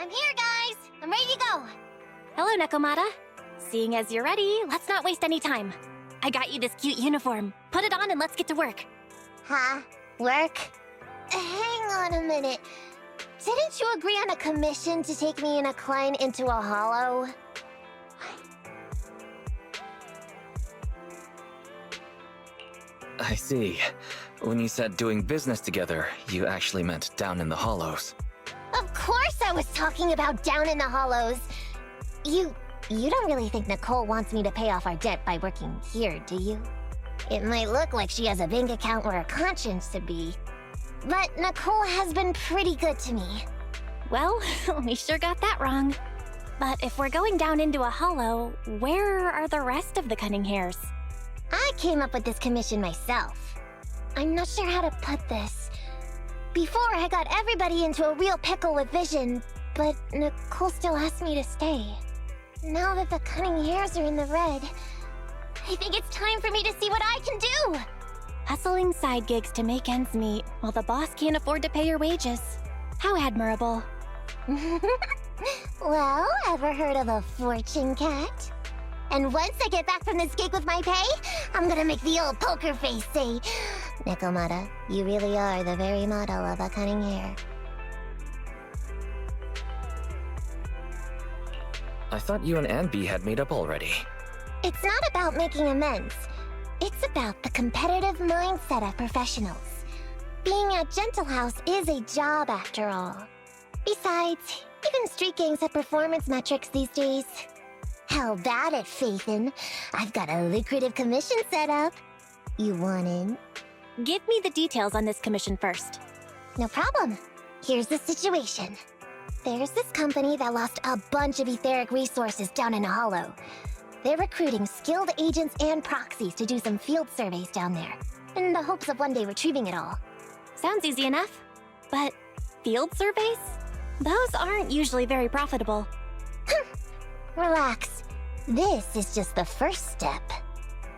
I'm here, guys! I'm ready to go! Hello, Nekomata. Seeing as you're ready, let's not waste any time. I got you this cute uniform. Put it on and let's get to work. Huh? Work? Hang on a minute. Didn't you agree on a commission to take me and a client into a hollow? I see. When you said doing business together, you actually meant down in the hollows. Of course I was talking about down in the hollows! You don't really think Nicole wants me to pay off our debt by working here, do you? It might look like she has a bank account where her conscience should be. But Nicole has been pretty good to me. Well, we sure got that wrong. But if we're going down into a hollow, where are the rest of the cunning hairs? I came up with this commission myself. I'm not sure how to put this. Before, I got everybody into a real pickle with vision, but Nicole still asked me to stay. Now that the cunning hairs are in the red, I think it's time for me to see what I can do! Hustling side gigs to make ends meet, while the boss can't afford to pay your wages. How admirable. Well, ever heard of a fortune cat? And once I get back from this gig with my pay, I'm gonna make the old poker face say, Nekomata, you really are the very model of a cunning hair. I thought you and Anby had made up already. It's not about making amends. It's about the competitive mindset of professionals. Being at Gentle House is a job after all. Besides, even street gangs have performance metrics these days. How bad at Faithin? I've got a lucrative commission set up. You want in? Give me the details on this commission first. No problem. Here's the situation. There's this company that lost a bunch of etheric resources down in a hollow. They're recruiting skilled agents and proxies to do some field surveys down there, in the hopes of one day retrieving it all. Sounds easy enough. But field surveys? Those aren't usually very profitable. Relax. This is just the first step.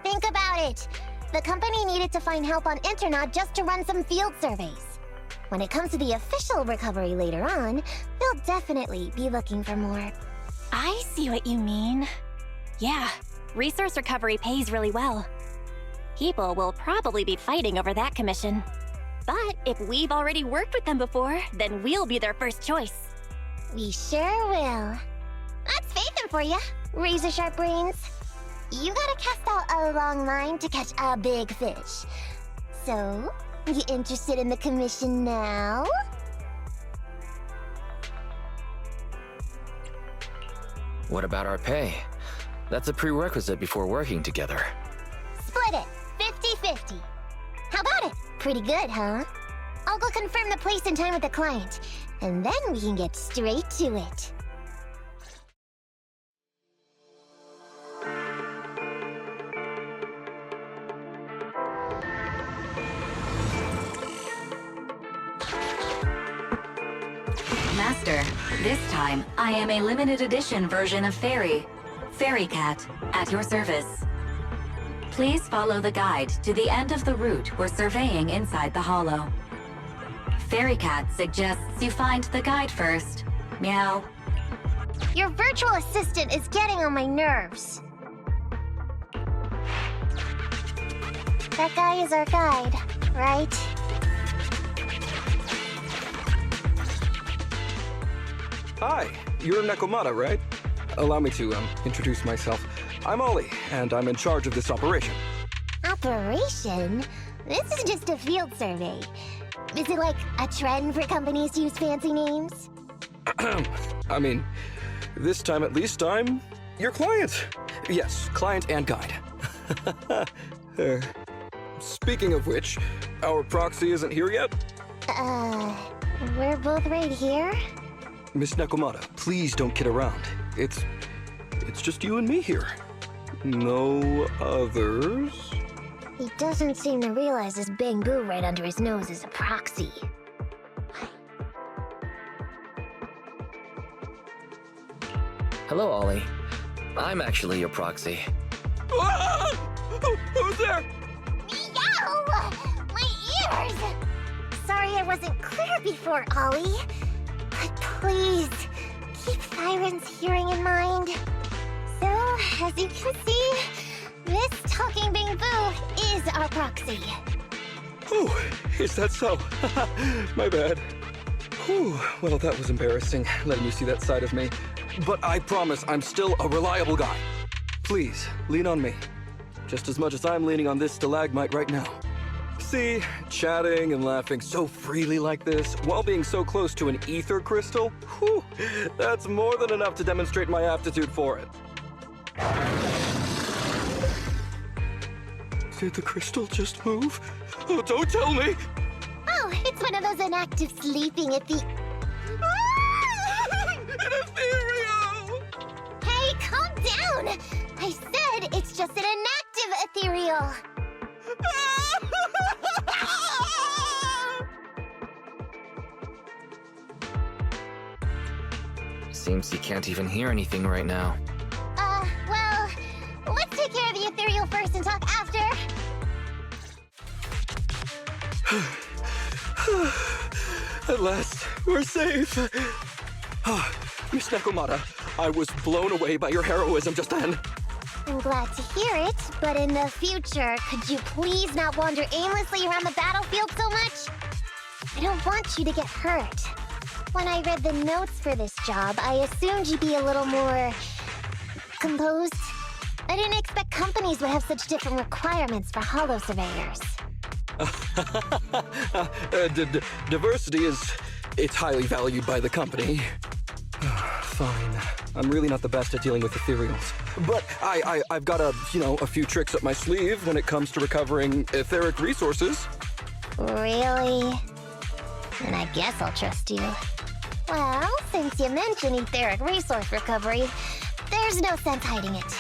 Think about it. The company needed to find help on Internaut just to run some field surveys. When it comes to the official recovery later on, they'll definitely be looking for more. I see what you mean. Yeah, resource recovery pays really well. People will probably be fighting over that commission. But if we've already worked with them before, then we'll be their first choice. We sure will. That's Faithin for ya, razor-sharp brains. You gotta cast out a long line to catch a big fish. So, you interested in the commission now? What about our pay? That's a prerequisite before working together. Split it, 50-50. How about it? Pretty good, huh? I'll go confirm the place and time with the client, and then we can get straight to it. Master, this time I am a limited edition version of Fairy Cat, at your service. Please follow the guide to the end of the route we're surveying inside the hollow. Fairy Cat suggests you find the guide first. Meow. Your virtual assistant is getting on my nerves. That guy is our guide, right? Hi, you're Nekomata, right? Allow me to, introduce myself. I'm Ollie, and I'm in charge of this operation. Operation? This is just a field survey. Is it like a trend for companies to use fancy names? I mean, this time at least I'm your client. Yes, client and guide. Speaking of which, our proxy isn't here yet? We're both right here? Miss Nekomata, please don't kid around. It's just you and me here. No others? He doesn't seem to realize this bamboo right under his nose is a proxy. Hello, Ollie. I'm actually your proxy. Ah! Who's there? Meow! My ears! Sorry I wasn't clear before, Ollie. But please, Siren's hearing in mind. So, as you can see, this talking bamboo is our proxy. Oh, is that so? My bad. Whew, well, that was embarrassing, letting you see that side of me. But I promise I'm still a reliable guy. Please, lean on me. Just as much as I'm leaning on this stalagmite right now. See, chatting and laughing so freely like this, while being so close to an ether crystal, whew, that's more than enough to demonstrate my aptitude for it. Did the crystal just move? Oh, don't tell me! Oh, it's one of those inactive sleeping at the... An ethereal! Hey, calm down! I said it's just an inactive ethereal. Seems he can't even hear anything right now. Well, let's take care of the ethereal first and talk after. At last, we're safe. Miss Nekomata, I was blown away by your heroism just then. I'm glad to hear it, but in the future, could you please not wander aimlessly around the battlefield so much? I don't want you to get hurt. When I read the notes for this job, I assumed you'd be a little more... composed. I didn't expect companies would have such different requirements for holo surveyors. Diversity it's highly valued by the company. Fine. I'm really not the best at dealing with ethereals. But I've got a few tricks up my sleeve when it comes to recovering etheric resources. Really? Then I guess I'll trust you. Well, since you mentioned etheric resource recovery, there's no sense hiding it.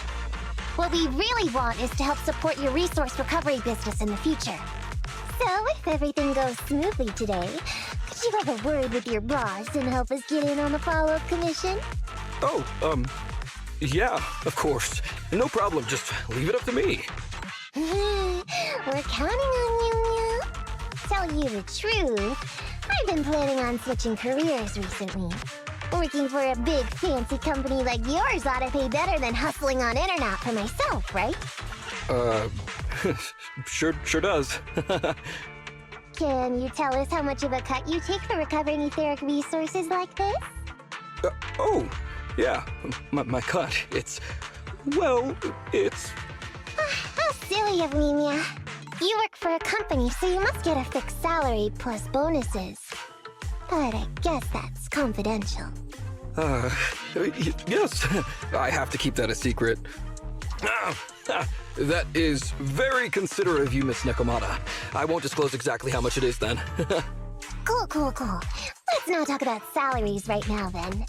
What we really want is to help support your resource recovery business in the future. So, if everything goes smoothly today, could you have a word with your boss and help us get in on the follow-up commission? Oh, yeah, of course. No problem, just leave it up to me. We're counting on you, Nya. Tell you the truth, I've been planning on switching careers recently. Working for a big fancy company like yours ought to pay better than hustling on internet for myself, right? Sure does. Can you tell us how much of a cut you take for recovering etheric resources like this? Oh, yeah, my cut, it's... How silly of me, Nya. You work for a company, so you must get a fixed salary plus bonuses. But I guess that's confidential. Yes, I have to keep that a secret. That is very considerate of you, Miss Nekomata. I won't disclose exactly how much it is then. Cool. Let's not talk about salaries right now, then.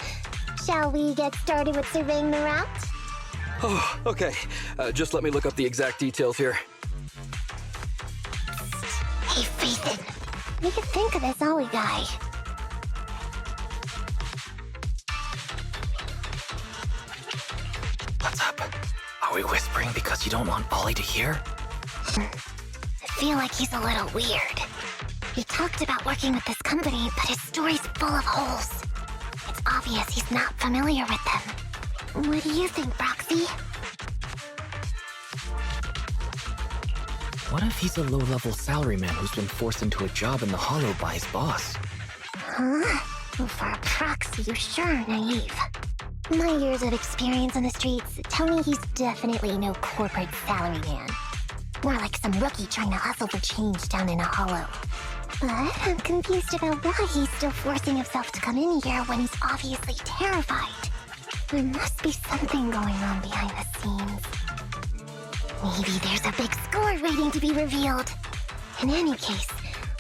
Shall we get started with surveying the route? Oh, okay. Just let me look up the exact details here. Hey, Ethan. We could think of this Ollie guy. What's up? Are we whispering because you don't want Ollie to hear? I feel like he's a little weird. He talked about working with this company, but his story's full of holes. It's obvious he's not familiar with them. What do you think, Broxy? What if he's a low-level salaryman who's been forced into a job in the Hollow by his boss? Huh? For a proxy, you sure are naive. My years of experience on the streets tell me he's definitely no corporate salaryman. More like some rookie trying to hustle for change down in a hollow. But I'm confused about why he's still forcing himself to come in here when he's obviously terrified. There must be something going on behind the scenes. Maybe there's a big score waiting to be revealed. In any case,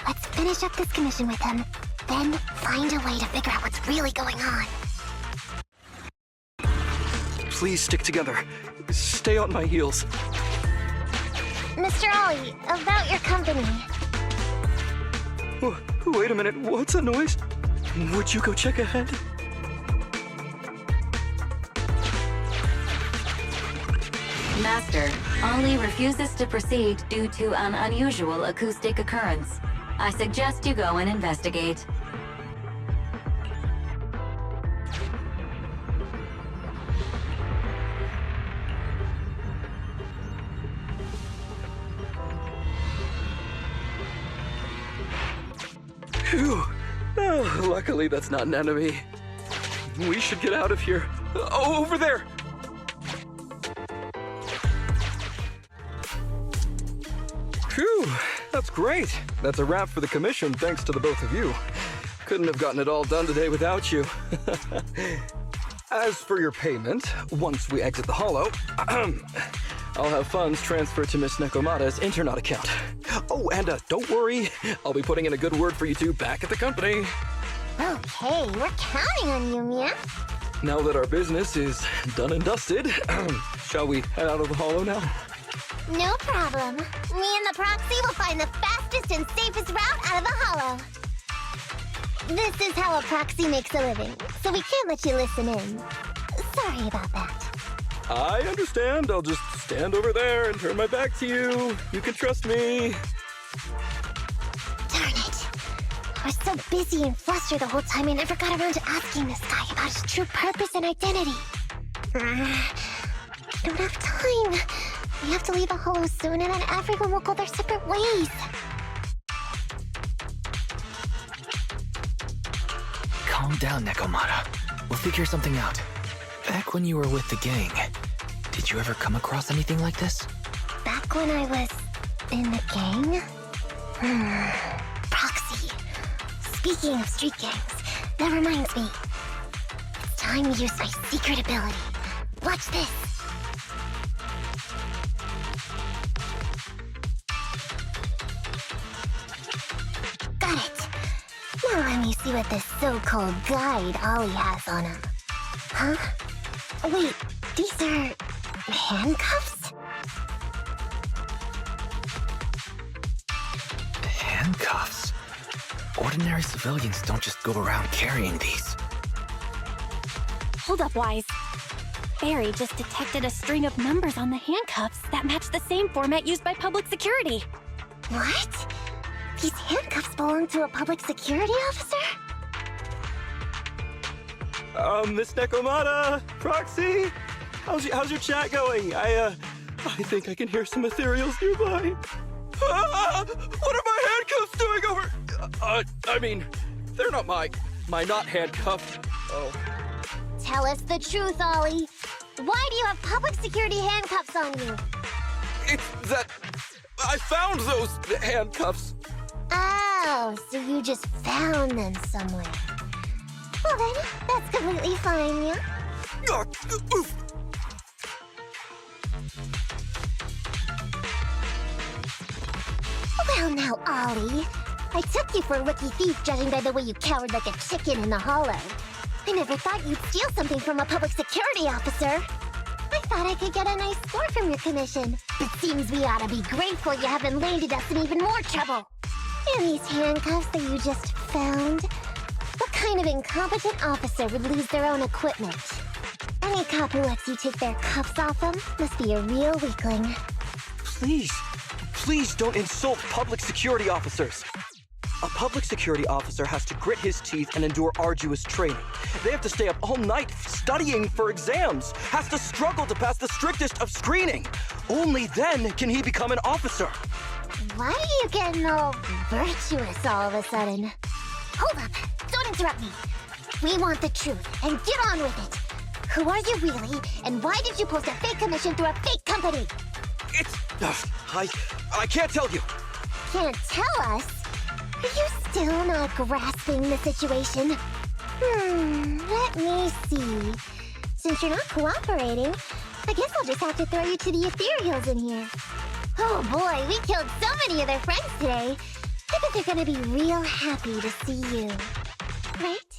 let's finish up this commission with him, then find a way to figure out what's really going on. Please stick together. Stay on my heels. Mr. Ollie, about your company. Wait a minute, what's that noise? Would you go check ahead? Master, Ollie refuses to proceed due to an unusual acoustic occurrence. I suggest you go and investigate. Phew. Oh, luckily, that's not an enemy. We should get out of here. Oh, over there! Phew, that's great. That's a wrap for the commission, thanks to the both of you. Couldn't have gotten it all done today without you. As for your payment, once we exit the hollow, I'll have funds transferred to Miss Nekomada's Internet account. Oh, and don't worry, I'll be putting in a good word for you two back at the company. Okay, we're counting on you, Mia. Now that our business is done and dusted, shall we head out of the hollow now? No problem. Me and the proxy will find the fastest and safest route out of the hollow. This is how a proxy makes a living, so we can't let you listen in. Sorry about that. I understand. I'll just stand over there and turn my back to you. You can trust me. Darn it. I was so busy and flustered the whole time I never got around to asking this guy about his true purpose and identity. I don't have time. We have to leave the hollow soon and then everyone will go their separate ways. Calm down, Nekomata. We'll figure something out. Back when you were with the gang, did you ever come across anything like this? Back when I was in the gang? Proxy. Speaking of street gangs, that reminds me. It's time to use my secret ability. Watch this. Got it. Now let me see what this so-called guide Ollie has on him. Huh? Wait, these are handcuffs? Handcuffs? Ordinary civilians don't just go around carrying these. Hold up, Wise. Barry just detected a string of numbers on the handcuffs that match the same format used by public security. What? These handcuffs belong to a public security officer? Miss Nekomata, Proxy, how's your chat going? I think I can hear some ethereals nearby. Ah, what are my handcuffs doing over? I mean, they're not my not handcuffed. Oh. Tell us the truth, Ollie. Why do you have public security handcuffs on you? It's that I found those handcuffs. Oh, so you just found them somewhere. Well then, that's completely fine, yeah? Oof. Well now, Ollie. I took you for a rookie thief judging by the way you cowered like a chicken in the hollow. I never thought you'd steal something from a public security officer. I thought I could get a nice score from your commission. It seems we ought to be grateful you haven't landed us in even more trouble. And these handcuffs that you just found? What kind of incompetent officer would lose their own equipment? Any cop who lets you take their cuffs off them must be a real weakling. Please don't insult public security officers. A public security officer has to grit his teeth and endure arduous training. They have to stay up all night studying for exams, has to struggle to pass the strictest of screening. Only then can he become an officer. Why are you getting all virtuous all of a sudden? Hold up! Don't interrupt me! We want the truth, and get on with it! Who are you really, and why did you post a fake commission through a fake company? It's... I can't tell you. Can't tell us? Are you still not grasping the situation? Let me see. Since you're not cooperating, I guess I'll just have to throw you to the ethereals in here. Oh boy, we killed so many of their friends today. I bet they're gonna be real happy to see you. Right?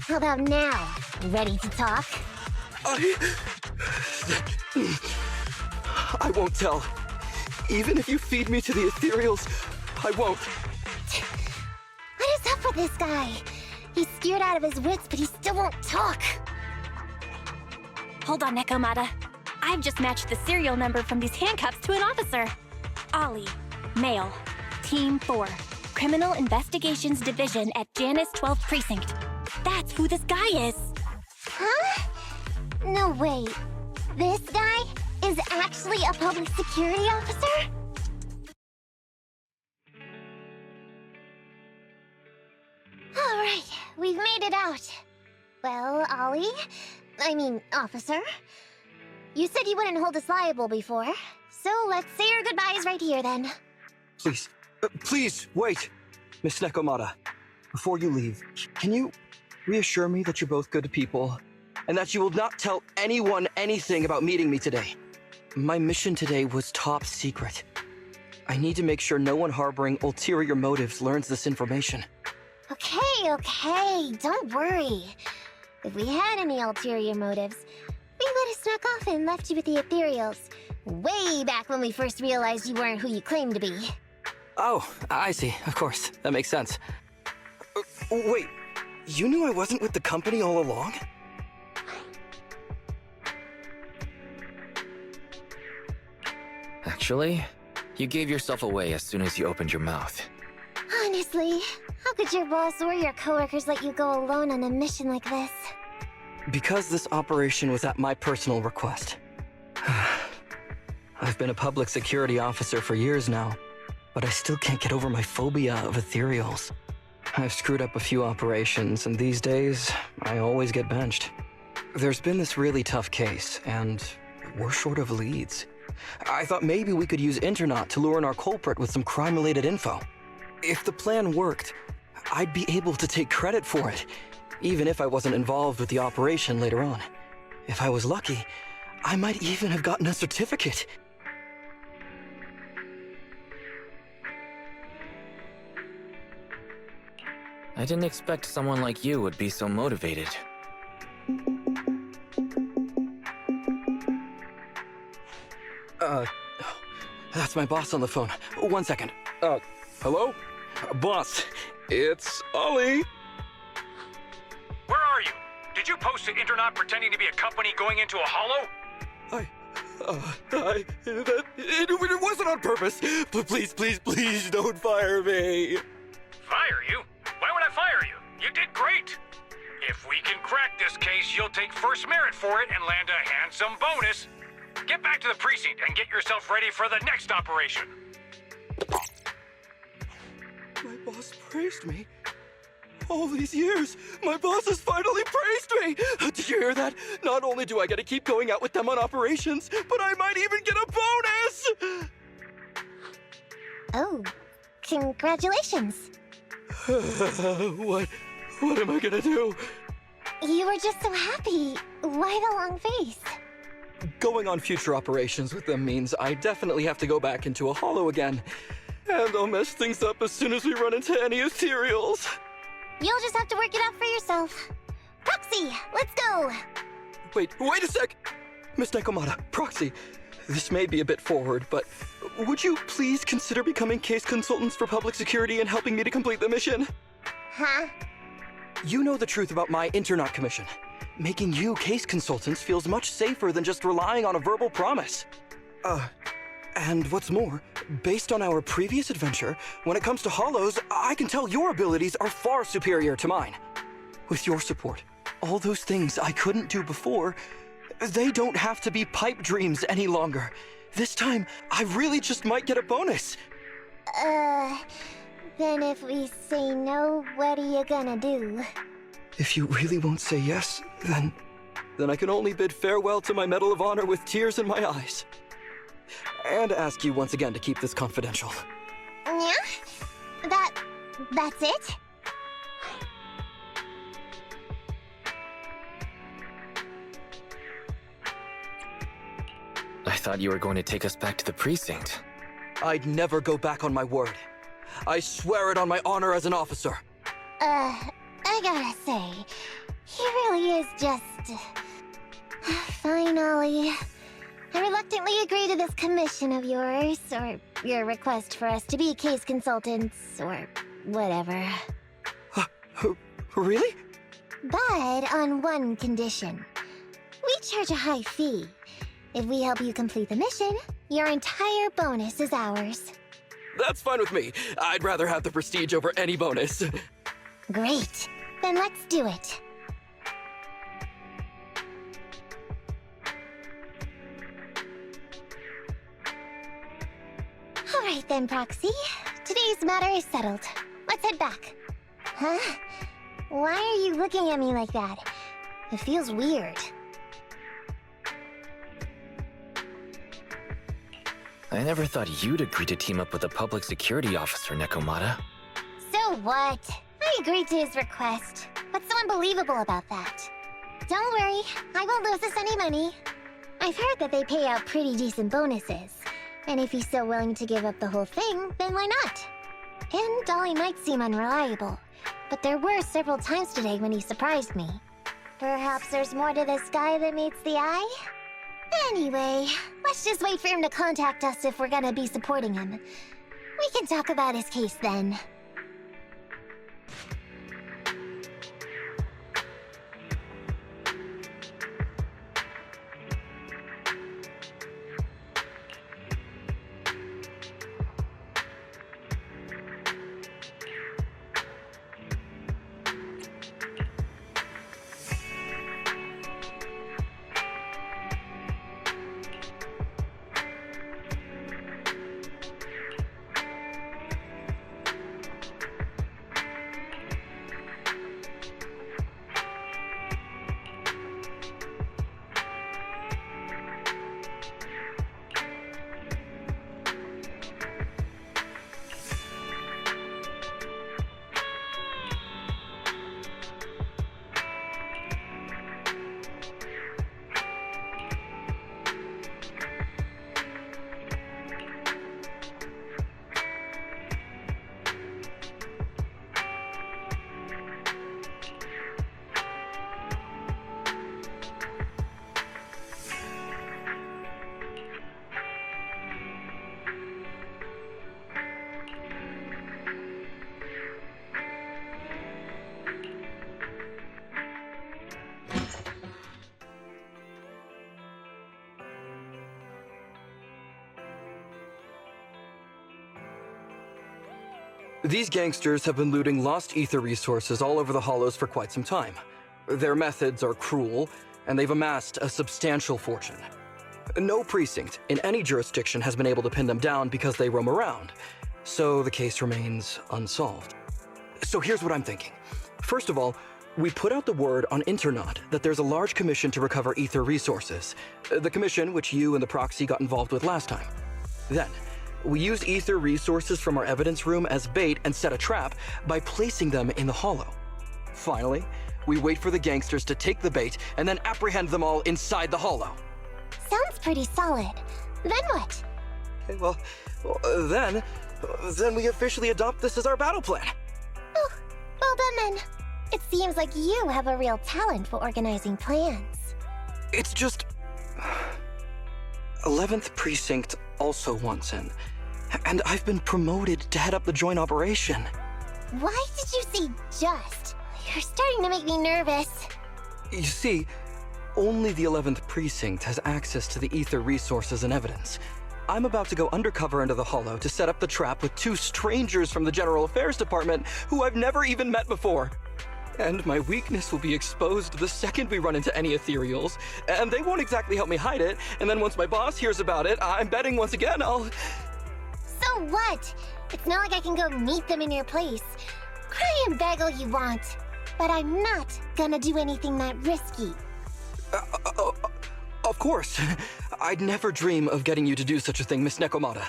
How about now? Ready to talk? I won't tell. Even if you feed me to the ethereals, I won't. What is up with this guy? He's scared out of his wits, but he still won't talk. Hold on, Nekomata. I've just matched the serial number from these handcuffs to an officer. Ollie, male, Team 4, Criminal Investigations Division at Janus 12th Precinct. That's who this guy is. Huh? No, wait. This guy is actually a public security officer? we've made it out. Well, Ollie, officer, you said you wouldn't hold us liable before, so let's say our goodbyes right here then. Please, wait. Miss Nekomata, before you leave, can you reassure me that you're both good people, and that you will not tell anyone anything about meeting me today? My mission today was top secret. I need to make sure no one harboring ulterior motives learns this information. Okay, don't worry. If we had any ulterior motives, we would have snuck off and left you with the ethereals, way back when we first realized you weren't who you claimed to be. Oh, I see. Of course. That makes sense. Wait, you knew I wasn't with the company all along? Actually, you gave yourself away as soon as you opened your mouth. Honestly, how could your boss or your coworkers let you go alone on a mission like this? Because this operation was at my personal request. I've been a public security officer for years now, but I still can't get over my phobia of ethereals. I've screwed up a few operations, and these days, I always get benched. There's been this really tough case, and we're short of leads. I thought maybe we could use Internaut to lure in our culprit with some crime-related info. If the plan worked, I'd be able to take credit for it, even if I wasn't involved with the operation later on. If I was lucky, I might even have gotten a certificate. I didn't expect someone like you would be so motivated. That's my boss on the phone. 1 second. Hello? Boss, it's Ollie. Where are you? Did you post to Internaut pretending to be a company going into a hollow? It wasn't on purpose. Please don't fire me. Fire you? Why would I fire you? You did great. If we can crack this case, you'll take first merit for it and land a handsome bonus. Get back to the precinct and get yourself ready for the next operation. My boss praised me. All these years, my boss has finally praised me! Did you hear that? Not only do I get to keep going out with them on operations, but I might even get a bonus! Oh, congratulations. What am I gonna do? You were just so happy. Why the long face? Going on future operations with them means I definitely have to go back into a hollow again. And I'll mess things up as soon as we run into any ethereals. You'll just have to work it out for yourself. Proxy, let's go! Wait a sec! Miss Nekomata, Proxy, this may be a bit forward, but would you please consider becoming case consultants for public security and helping me to complete the mission? Huh? You know the truth about my Internaut commission. Making you case consultants feels much safer than just relying on a verbal promise. And what's more, based on our previous adventure, when it comes to hollows, I can tell your abilities are far superior to mine. With your support, all those things I couldn't do before, they don't have to be pipe dreams any longer. This time, I really just might get a bonus. Then if we say no, what are you gonna do? If you really won't say yes, then I can only bid farewell to my Medal of Honor with tears in my eyes. And ask you once again to keep this confidential. Yeah? That's it? I thought you were going to take us back to the precinct. I'd never go back on my word. I swear it on my honor as an officer. I gotta say, he really is just... Fine, Ollie. I reluctantly agree to this commission of yours, or your request for us to be case consultants, or whatever. Really? But on one condition. We charge a high fee. If we help you complete the mission, your entire bonus is ours. That's fine with me. I'd rather have the prestige over any bonus. Great. Then let's do it. Alright then, Proxy. Today's matter is settled. Let's head back. Huh? Why are you looking at me like that? It feels weird. I never thought you'd agree to team up with a public security officer, Nekomata. So what? I agreed to his request. What's so unbelievable about that? Don't worry, I won't lose us any money. I've heard that they pay out pretty decent bonuses. And if he's so willing to give up the whole thing, then why not? And Dolly might seem unreliable, but there were several times today when he surprised me. Perhaps there's more to this guy than meets the eye? Anyway, let's just wait for him to contact us if we're gonna be supporting him. We can talk about his case then. These gangsters have been looting lost ether resources all over the Hollows for quite some time. Their methods are cruel, and they've amassed a substantial fortune. No precinct in any jurisdiction has been able to pin them down because they roam around, so the case remains unsolved. So here's what I'm thinking. First of all, we put out the word on Internet that there's a large commission to recover ether resources. The commission which you and the proxy got involved with last time. Then, we use ether resources from our evidence room as bait and set a trap by placing them in the Hollow. Finally, we wait for the gangsters to take the bait and then apprehend them all inside the Hollow. Sounds pretty solid. Then what? Okay, well, then we officially adopt this as our battle plan. Oh, well done then. It seems like you have a real talent for organizing plans. It's just... 11th Precinct also wants in, and I've been promoted to head up the joint operation. Why did you say just? You're starting to make me nervous. You see, only the 11th Precinct has access to the ether resources and evidence. I'm about to go undercover into the Hollow to set up the trap with two strangers from the General Affairs Department who I've never even met before. And my weakness will be exposed the second we run into any ethereals, and they won't exactly help me hide it, and then once my boss hears about it, I'm betting once again I'll... So what? It's not like I can go meet them in your place. Cry and beg all you want, but I'm not gonna do anything that risky. Of course. I'd never dream of getting you to do such a thing, Miss Nekomata.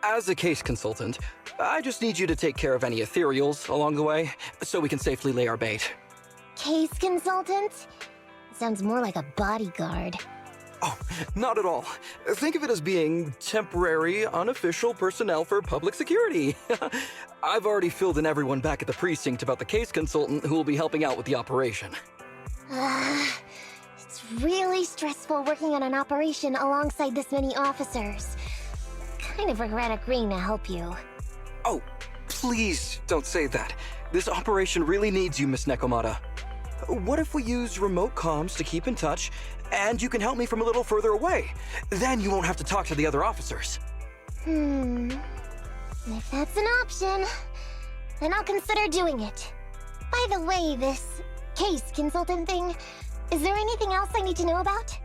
As a case consultant, I just need you to take care of any ethereals along the way, so we can safely lay our bait. Case consultant? Sounds more like a bodyguard. Oh, not at all. Think of it as being temporary, unofficial personnel for public security. I've already filled in everyone back at the precinct about the case consultant who will be helping out with the operation. It's really stressful working on an operation alongside this many officers. Kind of regret agreeing to help you. Oh, please don't say that. This operation really needs you, Miss Nekomata. What if we use remote comms to keep in touch, and you can help me from a little further away? Then you won't have to talk to the other officers. If that's an option, then I'll consider doing it. By the way, this case consultant thing, is there anything else I need to know about?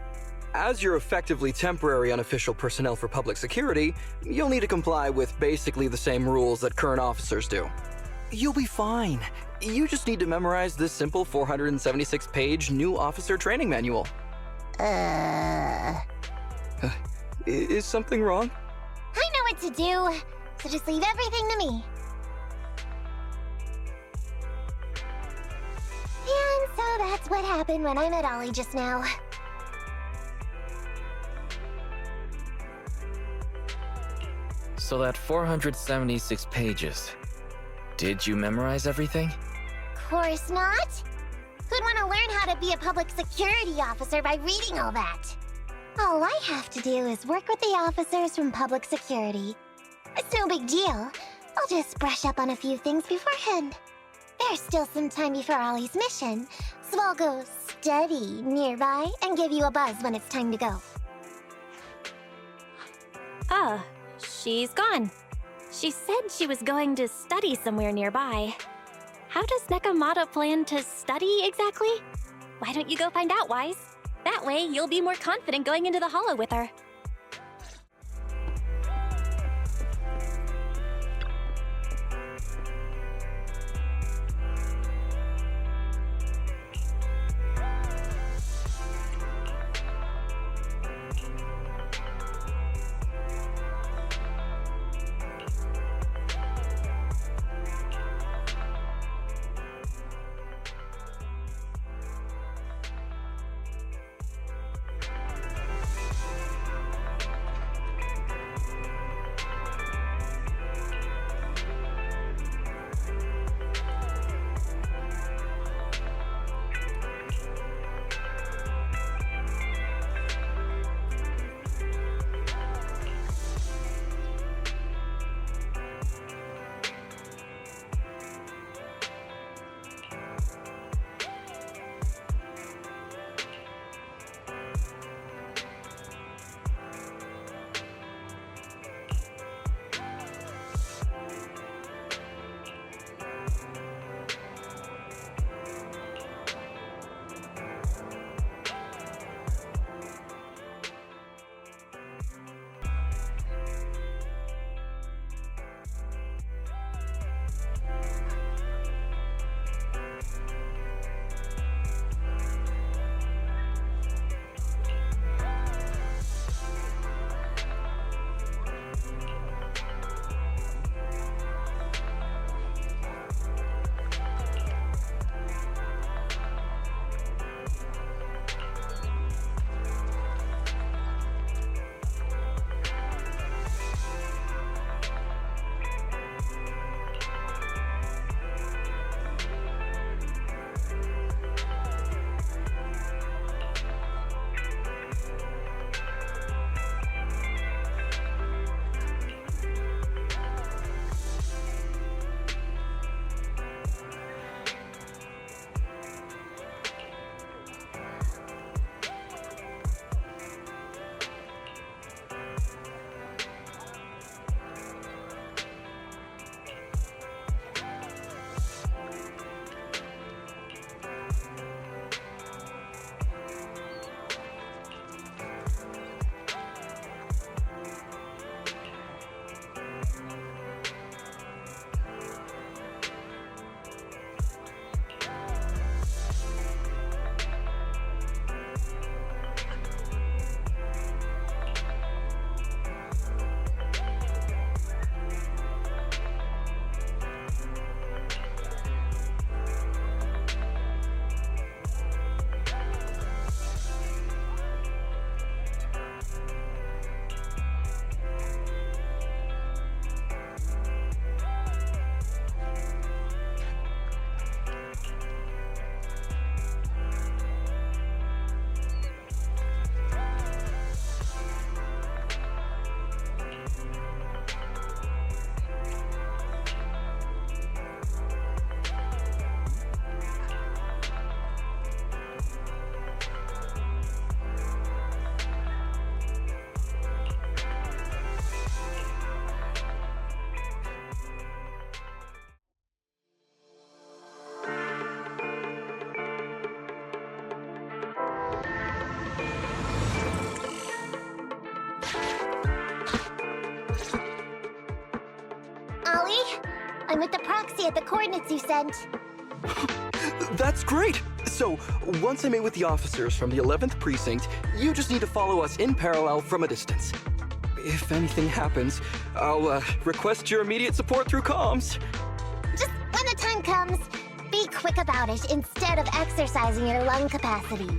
As you're effectively temporary unofficial personnel for public security, you'll need to comply with basically the same rules that current officers do. You'll be fine. You just need to memorize this simple 476-page new officer training manual. Is something wrong? I know what to do, so just leave everything to me. And so that's what happened when I met Ollie just now. So that 476 pages. Did you memorize everything? Course not. Who'd want to learn how to be a public security officer by reading all that? All I have to do is work with the officers from public security. It's no big deal. I'll just brush up on a few things beforehand. There's still some time before Ollie's mission, so I'll go study nearby and give you a buzz when it's time to go. Oh, she's gone. She said she was going to study somewhere nearby. How does Nekomiya plan to study exactly? Why don't you go find out, Wise? That way, you'll be more confident going into the Hollow with her. I'm with the proxy at the coordinates you sent. That's great! So, once I'm in with the officers from the 11th Precinct, you just need to follow us in parallel from a distance. If anything happens, I'll request your immediate support through comms. Just when the time comes, be quick about it instead of exercising your lung capacity.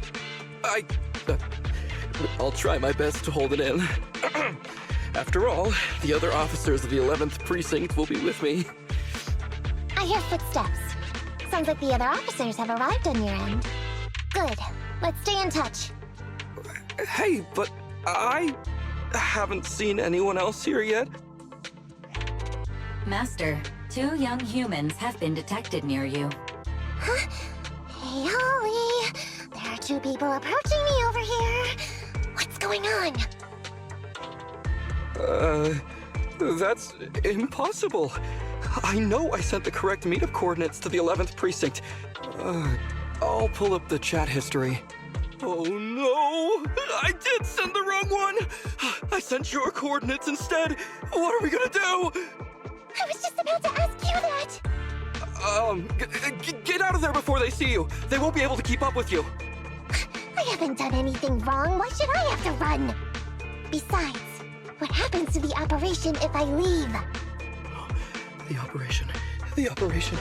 I'll try my best to hold it in. After all, the other officers of the 11th Precinct will be with me. I hear footsteps. Sounds like the other officers have arrived on your end. Good. Let's stay in touch. Hey, but I haven't seen anyone else here yet. Master, 2 young humans have been detected near you. Huh? Hey, Ollie. There are 2 people approaching me over here. What's going on? That's impossible. I know I sent the correct meetup coordinates to the 11th Precinct. I'll pull up the chat history. Oh no! I did send the wrong one! I sent your coordinates instead! What are we gonna do? I was just about to ask you that! Get out of there before they see you! They won't be able to keep up with you! I haven't done anything wrong. Why should I have to run? Besides, what happens to the operation if I leave? The operation.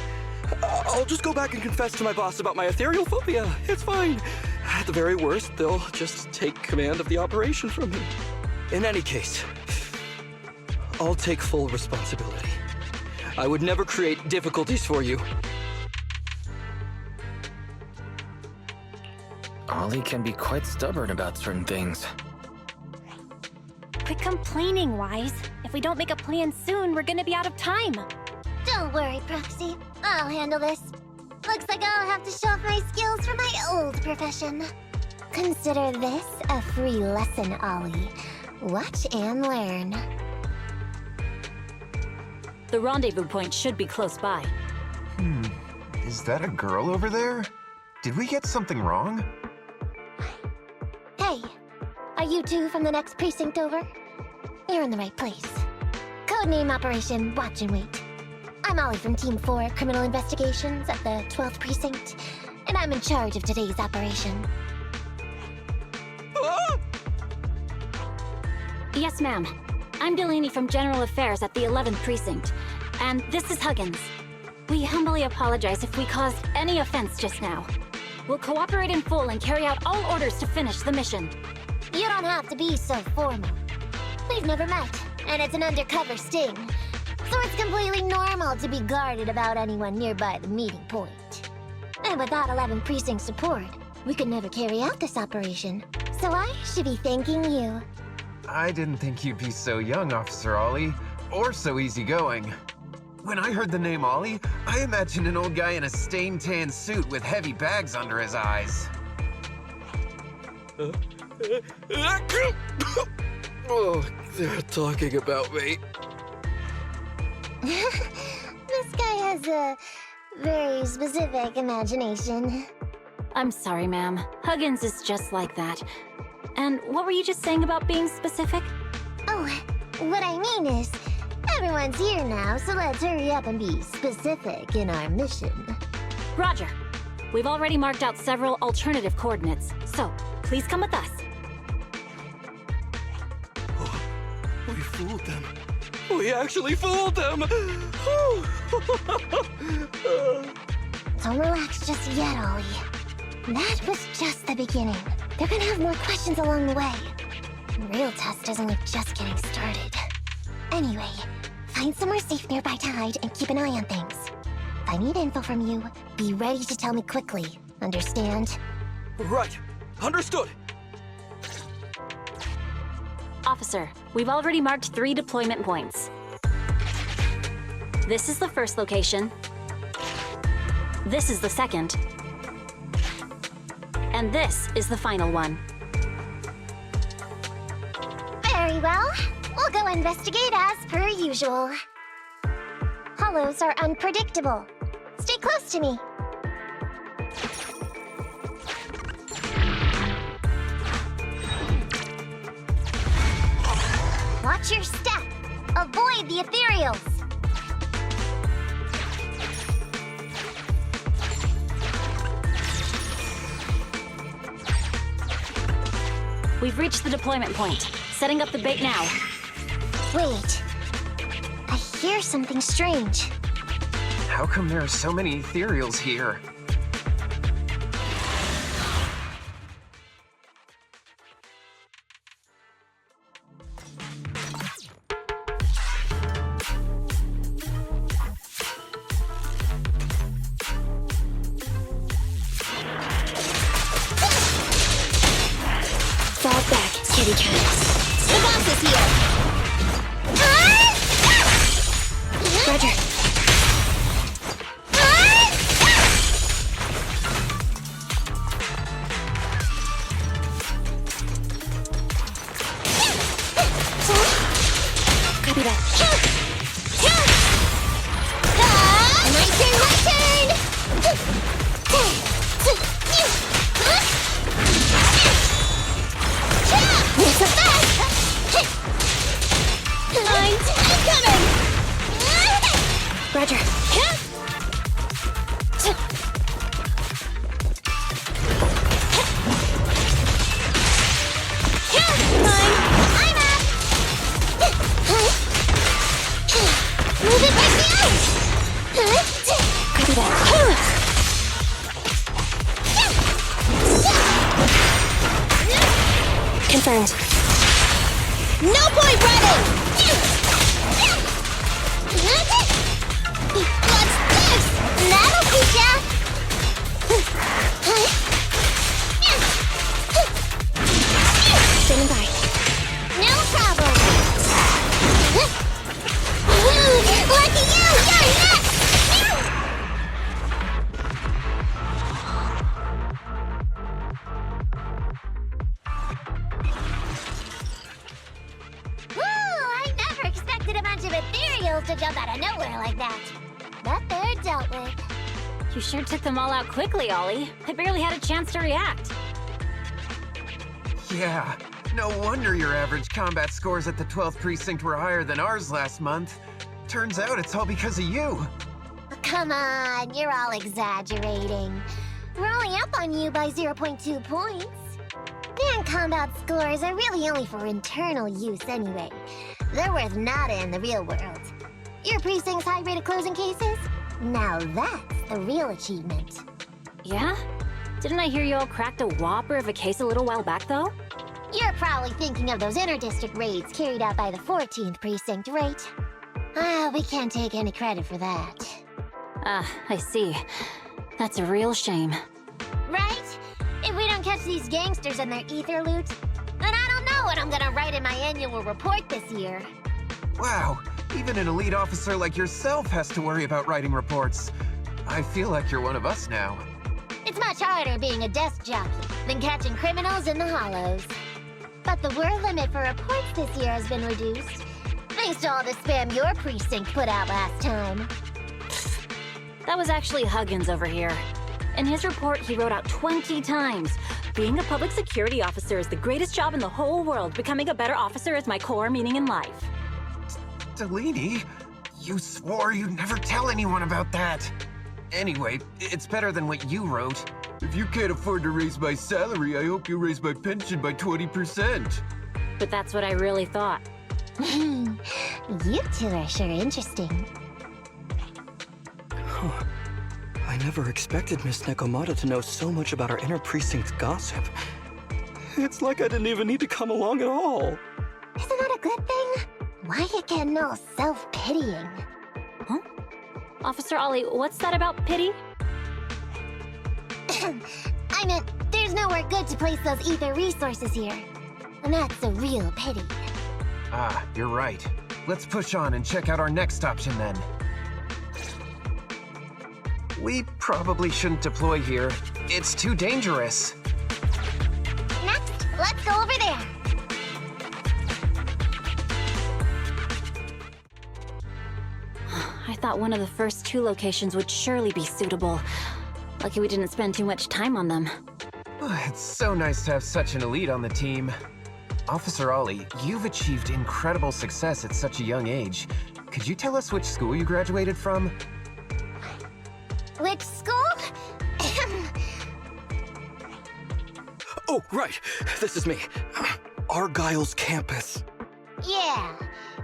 I'll just go back and confess to my boss about my ethereal phobia. It's fine. At the very worst, they'll just take command of the operation from me. In any case, I'll take full responsibility. I would never create difficulties for you. Ollie can be quite stubborn about certain things. Quit complaining, Wise. If we don't make a plan soon, we're gonna be out of time. Don't worry, Proxy. I'll handle this. Looks like I'll have to show off my skills from my old profession. Consider this a free lesson, Ollie. Watch and learn. The rendezvous point should be close by. Is that a girl over there? Did we get something wrong? Hey, are you 2 from the next precinct over? You're in the right place. Codename Operation Watch and Wait. I'm Ollie from Team 4 Criminal Investigations at the 12th Precinct, and I'm in charge of today's operation. Yes, ma'am. I'm Delaney from General Affairs at the 11th Precinct, and this is Huggins. We humbly apologize if we caused any offense just now. We'll cooperate in full and carry out all orders to finish the mission. You don't have to be so formal. We've never met, and it's an undercover sting. So it's completely normal to be guarded about anyone nearby the meeting point. And without 11 Precinct support, we could never carry out this operation. So I should be thanking you. I didn't think you'd be so young, Officer Ollie, or so easygoing. When I heard the name Ollie, I imagined an old guy in a stained tan suit with heavy bags under his eyes. Oh, they're talking about me. This guy has a very specific imagination. I'm sorry, ma'am. Huggins is just like that. And what were you just saying about being specific? Oh, what I mean is, everyone's here now, so let's hurry up and be specific in our mission. Roger. We've already marked out several alternative coordinates, so please come with us. Oh, we fooled them. We actually fooled them! Don't relax just yet, Ollie. That was just the beginning. They're gonna have more questions along the way. The real test is only just getting started. Anyway, find somewhere safe nearby to hide and keep an eye on things. If I need info from you, be ready to tell me quickly. Understand? Right. Understood. Officer, we've already marked 3 deployment points. This is the first location. This is the second. And this is the final one. Very well. We'll go investigate as per usual. Hollows are unpredictable. Stay close to me. Watch your step. Avoid the ethereals. We've reached the deployment point. Setting up the bait now. Wait. I hear something strange. How come there are so many ethereals here? Fall back, kitty cat. The boss is here! Roger. Copy that. My turn, my turn! You're so fast! I'm coming! Roger. I'm up! Move it right behind! Copy that. Confirmed. No point running! What's this? That'll teach ya! Standing by. No problem! Lucky you! You're next! Woo! I never expected a bunch of ethereals to jump out of nowhere like that. But they're dealt with. You sure took them all out quickly, Ollie. I barely had a chance to react. Yeah, no wonder your average combat scores at the 12th precinct were higher than ours last month. Turns out it's all because of you. Come on, you're all exaggerating. We're only up on you by 0.2 points. And combat scores are really only for internal use anyway. They're worth nada in the real world. Your precinct's high rate of closing cases? Now that's the real achievement. Yeah? Didn't I hear you all cracked a whopper of a case a little while back, though? You're probably thinking of those inter-district raids carried out by the 14th precinct, right? We can't take any credit for that. I see. That's a real shame. Right? If we don't catch these gangsters and their ether loot, then I don't know what I'm gonna write in my annual report this year. Wow, even an elite officer like yourself has to worry about writing reports. I feel like you're one of us now. It's much harder being a desk jockey than catching criminals in the hollows. But the word limit for reports this year has been reduced, thanks to all the spam your precinct put out last time. That was actually Huggins over here. In his report, he wrote out 20 times. Being a public security officer is the greatest job in the whole world. Becoming a better officer is my core meaning in life. Delaney, you swore you'd never tell anyone about that. Anyway, it's better than what you wrote. If you can't afford to raise my salary, I hope you raise my pension by 20%. But that's what I really thought. You two are sure interesting. I never expected Miss Nekomata to know so much about our inter-precinct gossip. It's like I didn't even need to come along at all. Isn't that a good thing? Why you getting all self-pitying? Huh? Officer Ollie, what's that about pity? I meant, there's nowhere good to place those ether resources here. And that's a real pity. Ah, you're right. Let's push on and check out our next option then. We probably shouldn't deploy here. It's too dangerous. Next, let's go over there. I thought one of the first two locations would surely be suitable. Lucky we didn't spend too much time on them. It's so nice to have such an elite on the team. Officer Ollie, you've achieved incredible success at such a young age. Could you tell us which school you graduated from? Which school? Oh, right. This is me. Argyle's campus. Yeah,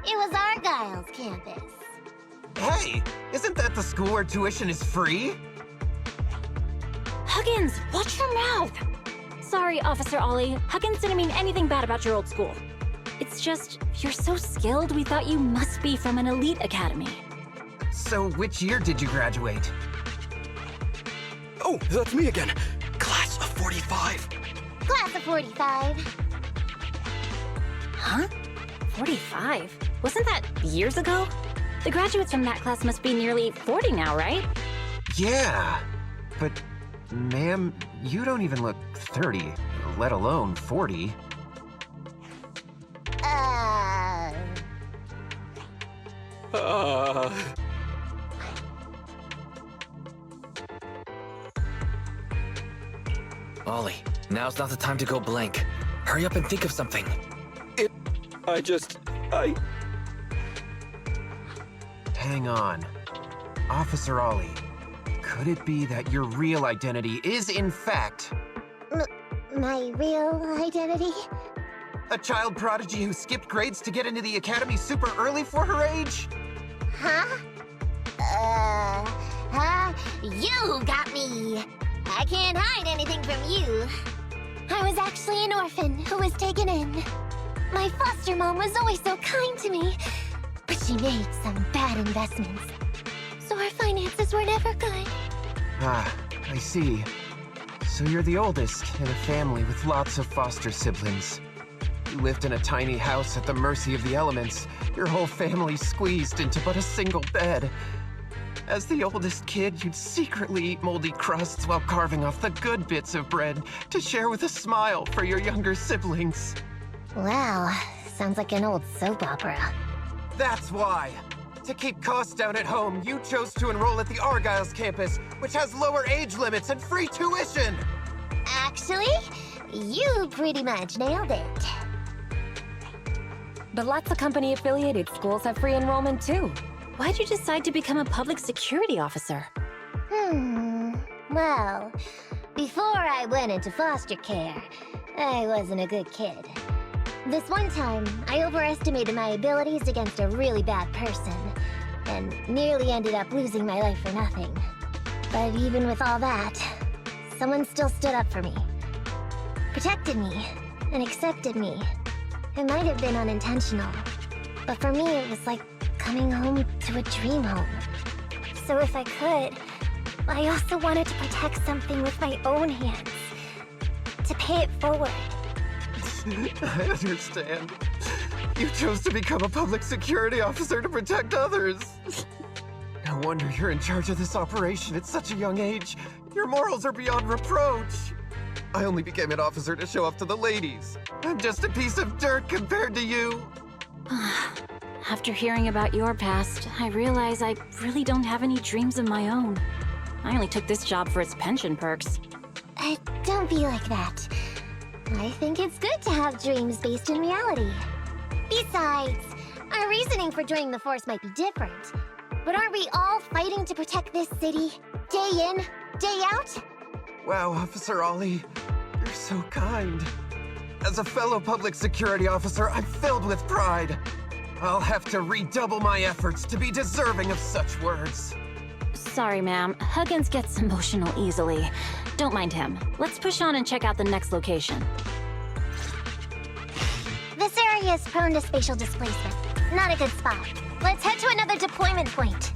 it was Argyle's campus. Hey, isn't that the school where tuition is free? Huggins, watch your mouth! Sorry, Officer Ollie. Huggins didn't mean anything bad about your old school. It's just, you're so skilled, we thought you must be from an elite academy. So which year did you graduate? Oh, that's me again. Class of 45. Class of 45. Huh? 45? Wasn't that years ago? The graduates from that class must be nearly 40 now, right? Yeah, but ma'am, you don't even look 30, let alone 40. Ollie, now's not the time to go blank. Hurry up and think of something. Hang on. Officer Ollie, could it be that your real identity is, in fact, My real identity? a child prodigy who skipped grades to get into the academy super early for her age? Huh? You got me! I can't hide anything from you. I was actually an orphan who was taken in. My foster mom was always so kind to me, but she made some bad investments. So our finances were never good. Ah, I see. So you're the oldest in a family with lots of foster siblings. You lived in a tiny house at the mercy of the elements, your whole family squeezed into but a single bed. As the oldest kid, you'd secretly eat moldy crusts while carving off the good bits of bread to share with a smile for your younger siblings. Wow, sounds like an old soap opera. That's why! To keep costs down at home, you chose to enroll at the Argyle's campus, which has lower age limits and free tuition! Actually, you pretty much nailed it. But lots of company-affiliated schools have free enrollment too. Why'd you decide to become a public security officer? Well, before I went into foster care, I wasn't a good kid. This one time, I overestimated my abilities against a really bad person, and nearly ended up losing my life for nothing. But even with all that, someone still stood up for me, protected me, and accepted me. It might have been unintentional, but for me it was like coming home to a dream home. So if I could, I also wanted to protect something with my own hands, to pay it forward. I understand. You chose to become a public security officer to protect others. No wonder you're in charge of this operation at such a young age. Your morals are beyond reproach. I only became an officer to show off to the ladies. I'm just a piece of dirt compared to you. After hearing about your past, I realize I really don't have any dreams of my own. I only took this job for its pension perks. Don't be like that. I think it's good to have dreams based in reality. Besides, our reasoning for joining the Force might be different. But aren't we all fighting to protect this city, day in, day out? Wow, Officer Ollie, you're so kind. As a fellow public security officer, I'm filled with pride. I'll have to redouble my efforts to be deserving of such words. Sorry, ma'am. Huggins gets emotional easily. Don't mind him. Let's push on and check out the next location. This area is prone to spatial displacement. Not a good spot. Let's head to another deployment point.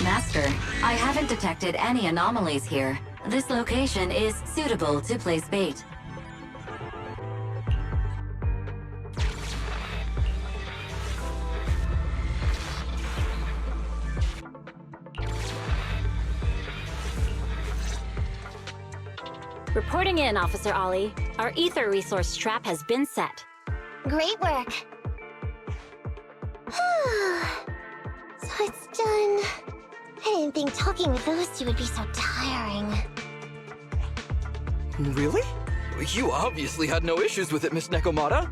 Master, I haven't detected any anomalies here. This location is suitable to place bait. Reporting in, Officer Ollie. Our ether resource trap has been set. Great work. So it's done. I didn't think talking with those two would be so tiring. Really? You obviously had no issues with it, Miss Nekomata.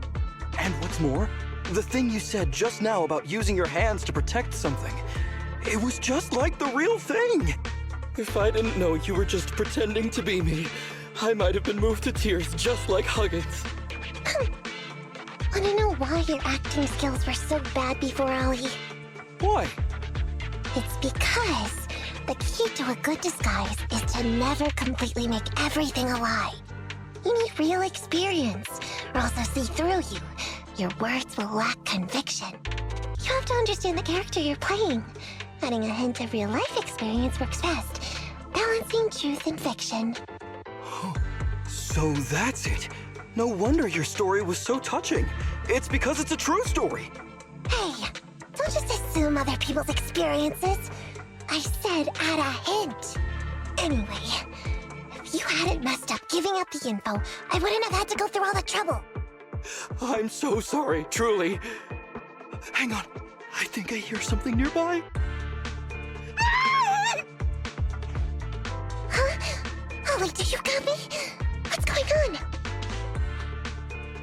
And what's more, the thing you said just now about using your hands to protect something, it was just like the real thing. If I didn't know you were just pretending to be me, I might have been moved to tears just like Huggins. Wanna know why your acting skills were so bad before, Ollie? Why? It's because the key to a good disguise is to never completely make everything a lie. You need real experience, or else they'll see through you. Your words will lack conviction. You have to understand the character you're playing. Adding a hint of real-life experience works best, balancing truth and fiction. So that's it. No wonder your story was so touching. It's because it's a true story. Hey, don't just assume other people's experiences. I said add a hint. Anyway, if you hadn't messed up giving up the info, I wouldn't have had to go through all the trouble. I'm so sorry, truly. Hang on. I think I hear something nearby. Huh? Ollie, do you copy? What's going on?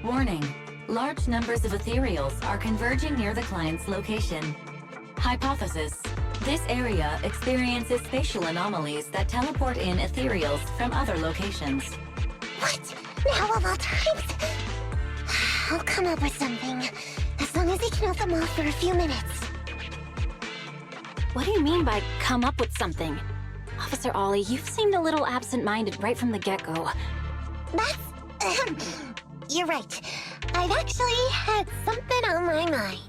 Warning. Large numbers of ethereals are converging near the client's location. Hypothesis. This area experiences spatial anomalies that teleport in ethereals from other locations. What? Now of all times? I'll come up with something, as long as he can hold them off for a few minutes. What do you mean by come up with something? Officer Ollie, you've seemed a little absent-minded right from the get-go. That's... You're right. I've actually had something on my mind.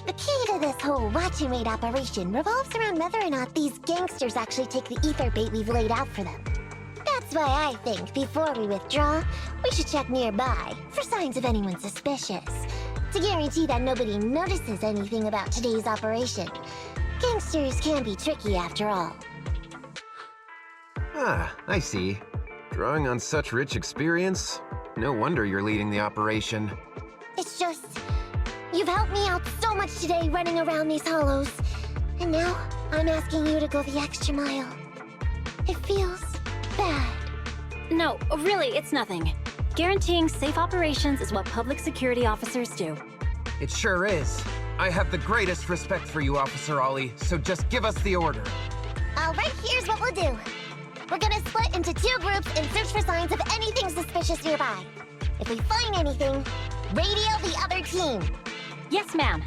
The key to this whole watch and wait operation revolves around whether or not these gangsters actually take the ether bait we've laid out for them. That's why I think before we withdraw, we should check nearby for signs of anyone suspicious, to guarantee that nobody notices anything about today's operation. Gangsters can be tricky after all. Ah, I see. Drawing on such rich experience, no wonder you're leading the operation. It's just... You've helped me out so much today running around these hollows. And now, I'm asking you to go the extra mile. It feels bad. No, really, it's nothing. Guaranteeing safe operations is what public security officers do. It sure is. I have the greatest respect for you, Officer Ollie, so just give us the order. Alright, here's what we'll do. We're gonna split into 2 groups and search for signs of anything suspicious nearby. If we find anything, radio the other team. Yes, ma'am.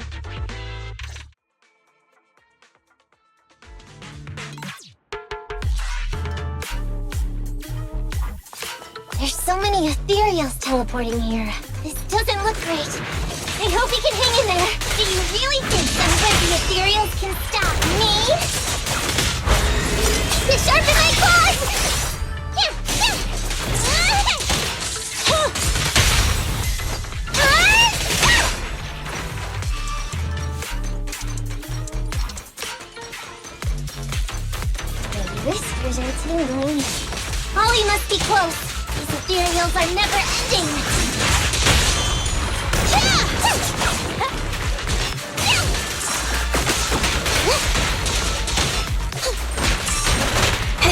There's so many ethereals teleporting here. This doesn't look great. I hope we can hang in there. Do you really think some crazy ethereals can stop me? The sharpen my claws! The whispers are tingling. Ollie must be close. These ethereals are never ending.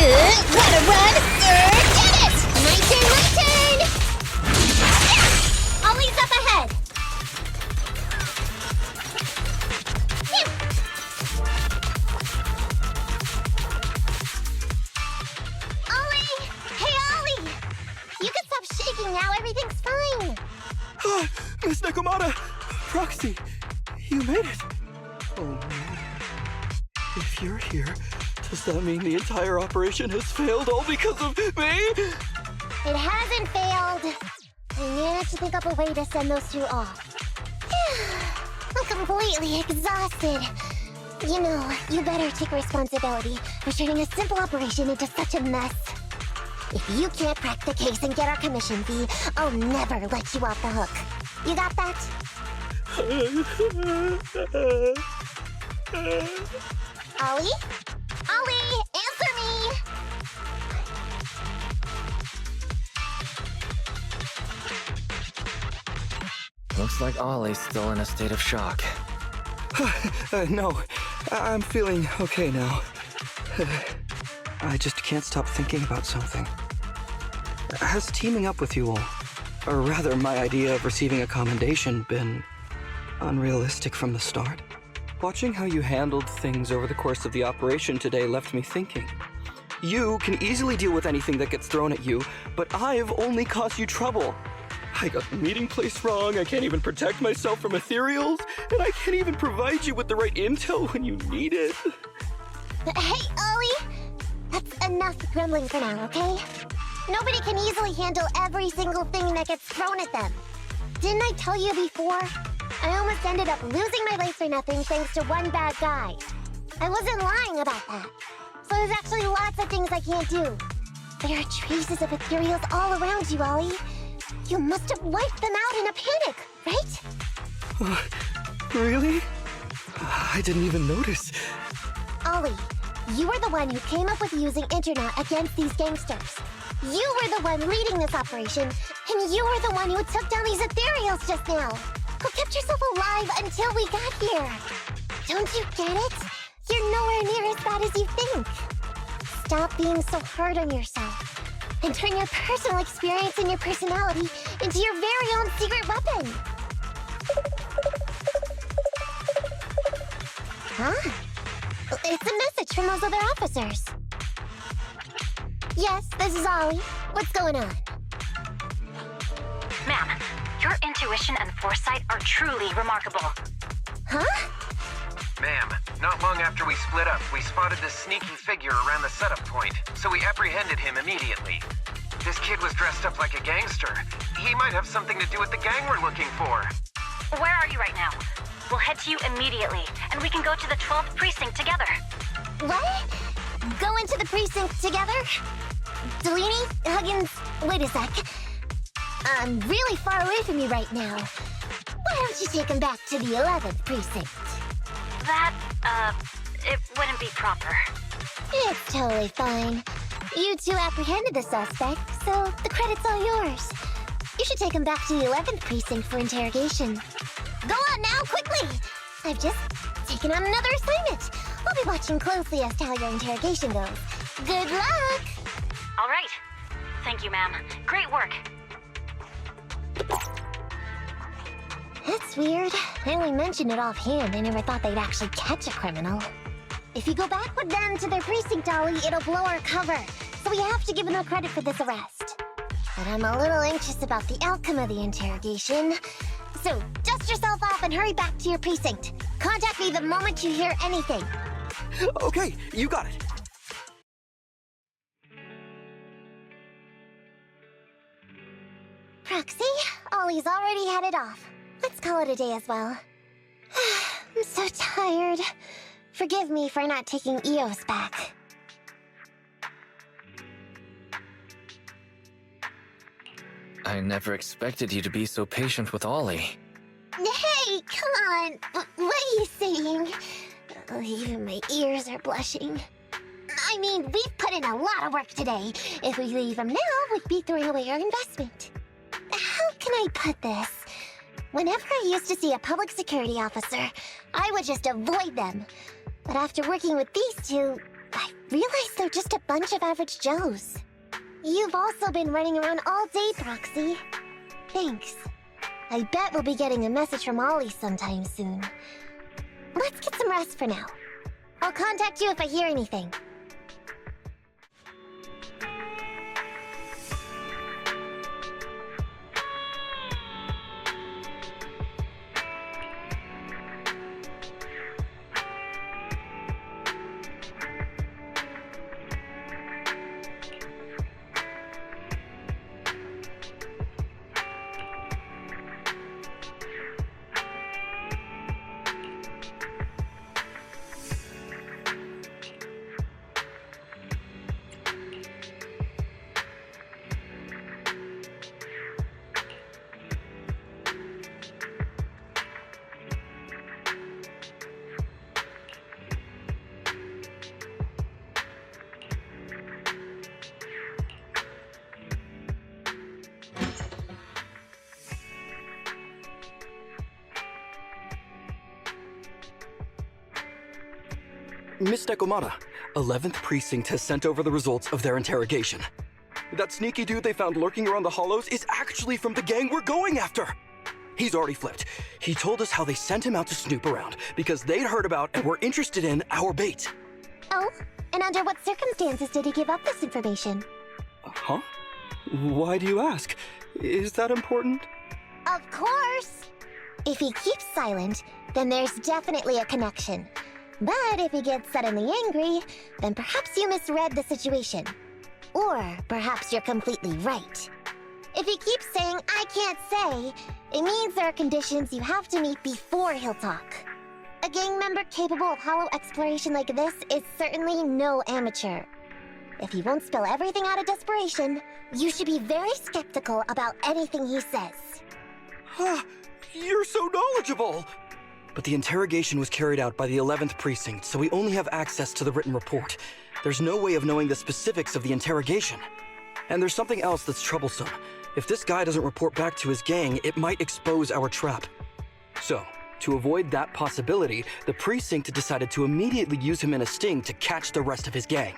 Gotta run, get it! My turn! Ollie's up ahead. Ollie! Hey, Ollie! You can stop shaking now, everything's fine. Miss Nekomata! Proxy, you made it. Oh man. If you're here, does that mean the entire operation has failed all because of me? It hasn't failed. I managed to think up a way to send those 2 off. I'm completely exhausted. You know, you better take responsibility for turning a simple operation into such a mess. If you can't crack the case and get our commission fee, I'll never let you off the hook. You got that? Ollie? Ollie, answer me! Looks like Ollie's still in a state of shock. No, I'm feeling okay now. I just can't stop thinking about something. Has teaming up with you all, or rather my idea of receiving a commendation, been unrealistic from the start? Watching how you handled things over the course of the operation today left me thinking. You can easily deal with anything that gets thrown at you, but I've only caused you trouble. I got the meeting place wrong, I can't even protect myself from ethereals, and I can't even provide you with the right intel when you need it. Hey, Ollie! That's enough grumbling for now, okay? Nobody can easily handle every single thing that gets thrown at them. Didn't I tell you before? I almost ended up losing my life for nothing thanks to one bad guy. I wasn't lying about that. So there's actually lots of things I can't do. There are traces of ethereals all around you, Ollie. You must have wiped them out in a panic, right? Really? I didn't even notice. Ollie, you were the one who came up with using internet against these gangsters. You were the one leading this operation, and you were the one who took down these ethereals just now. Who kept yourself alive until we got here. Don't you get it? You're nowhere near as bad as you think. Stop being so hard on yourself, and turn your personal experience and your personality into your very own secret weapon. Huh? It's a message from those other officers. Yes, this is Ollie. What's going on? Ma'am, your intuition and foresight are truly remarkable. Huh? Ma'am, not long after we split up, we spotted this sneaky figure around the setup point, so we apprehended him immediately. This kid was dressed up like a gangster. He might have something to do with the gang we're looking for. Where are you right now? We'll head to you immediately, and we can go to the 12th precinct together. What? Go into the precinct together? Delaney? Huggins? Wait a sec. I'm really far away from you right now. Why don't you take him back to the 11th precinct? That, it wouldn't be proper. It's totally fine. You two apprehended the suspect, so the credit's all yours. You should take him back to the 11th precinct for interrogation. Go on now, quickly! I've just taken on another assignment. I'll be watching closely as to how your interrogation goes. Good luck! All right. Thank you, ma'am. Great work. That's weird. I only mentioned it offhand. I never thought they'd actually catch a criminal. If you go back with them to their precinct, Ollie, it'll blow our cover. So we have to give them credit for this arrest. But I'm a little anxious about the outcome of the interrogation. So dust yourself off and hurry back to your precinct. Contact me the moment you hear anything. Okay, you got it. Proxy, Ollie's already headed off. Let's call it a day as well. I'm so tired. Forgive me for not taking EOS back. I never expected you to be so patient with Ollie. Hey, come on! What are you saying? Oh, even my ears are blushing. I mean, we've put in a lot of work today. If we leave him now, we'd be throwing away our investment. How can I put this? Whenever I used to see a public security officer, I would just avoid them. But after working with these two, I realized they're just a bunch of average Joes. You've also been running around all day, Proxy. Thanks. I bet we'll be getting a message from Ollie sometime soon. Let's get some rest for now. I'll contact you if I hear anything. Miss Nekomiya Mana, 11th Precinct has sent over the results of their interrogation. That sneaky dude they found lurking around the hollows is actually from the gang we're going after! He's already flipped. He told us how they sent him out to snoop around because they'd heard about and were interested in our bait. Oh? And under what circumstances did he give up this information? Huh? Why do you ask? Is that important? Of course! If he keeps silent, then there's definitely a connection. But if he gets suddenly angry, then perhaps you misread the situation. Or perhaps you're completely right. If he keeps saying, "I can't say," it means there are conditions you have to meet before he'll talk. A gang member capable of hollow exploration like this is certainly no amateur. If he won't spill everything out of desperation, you should be very skeptical about anything he says. You're so knowledgeable! But the interrogation was carried out by the 11th Precinct, so we only have access to the written report. There's no way of knowing the specifics of the interrogation. And there's something else that's troublesome. If this guy doesn't report back to his gang, it might expose our trap. So, to avoid that possibility, the Precinct decided to immediately use him in a sting to catch the rest of his gang.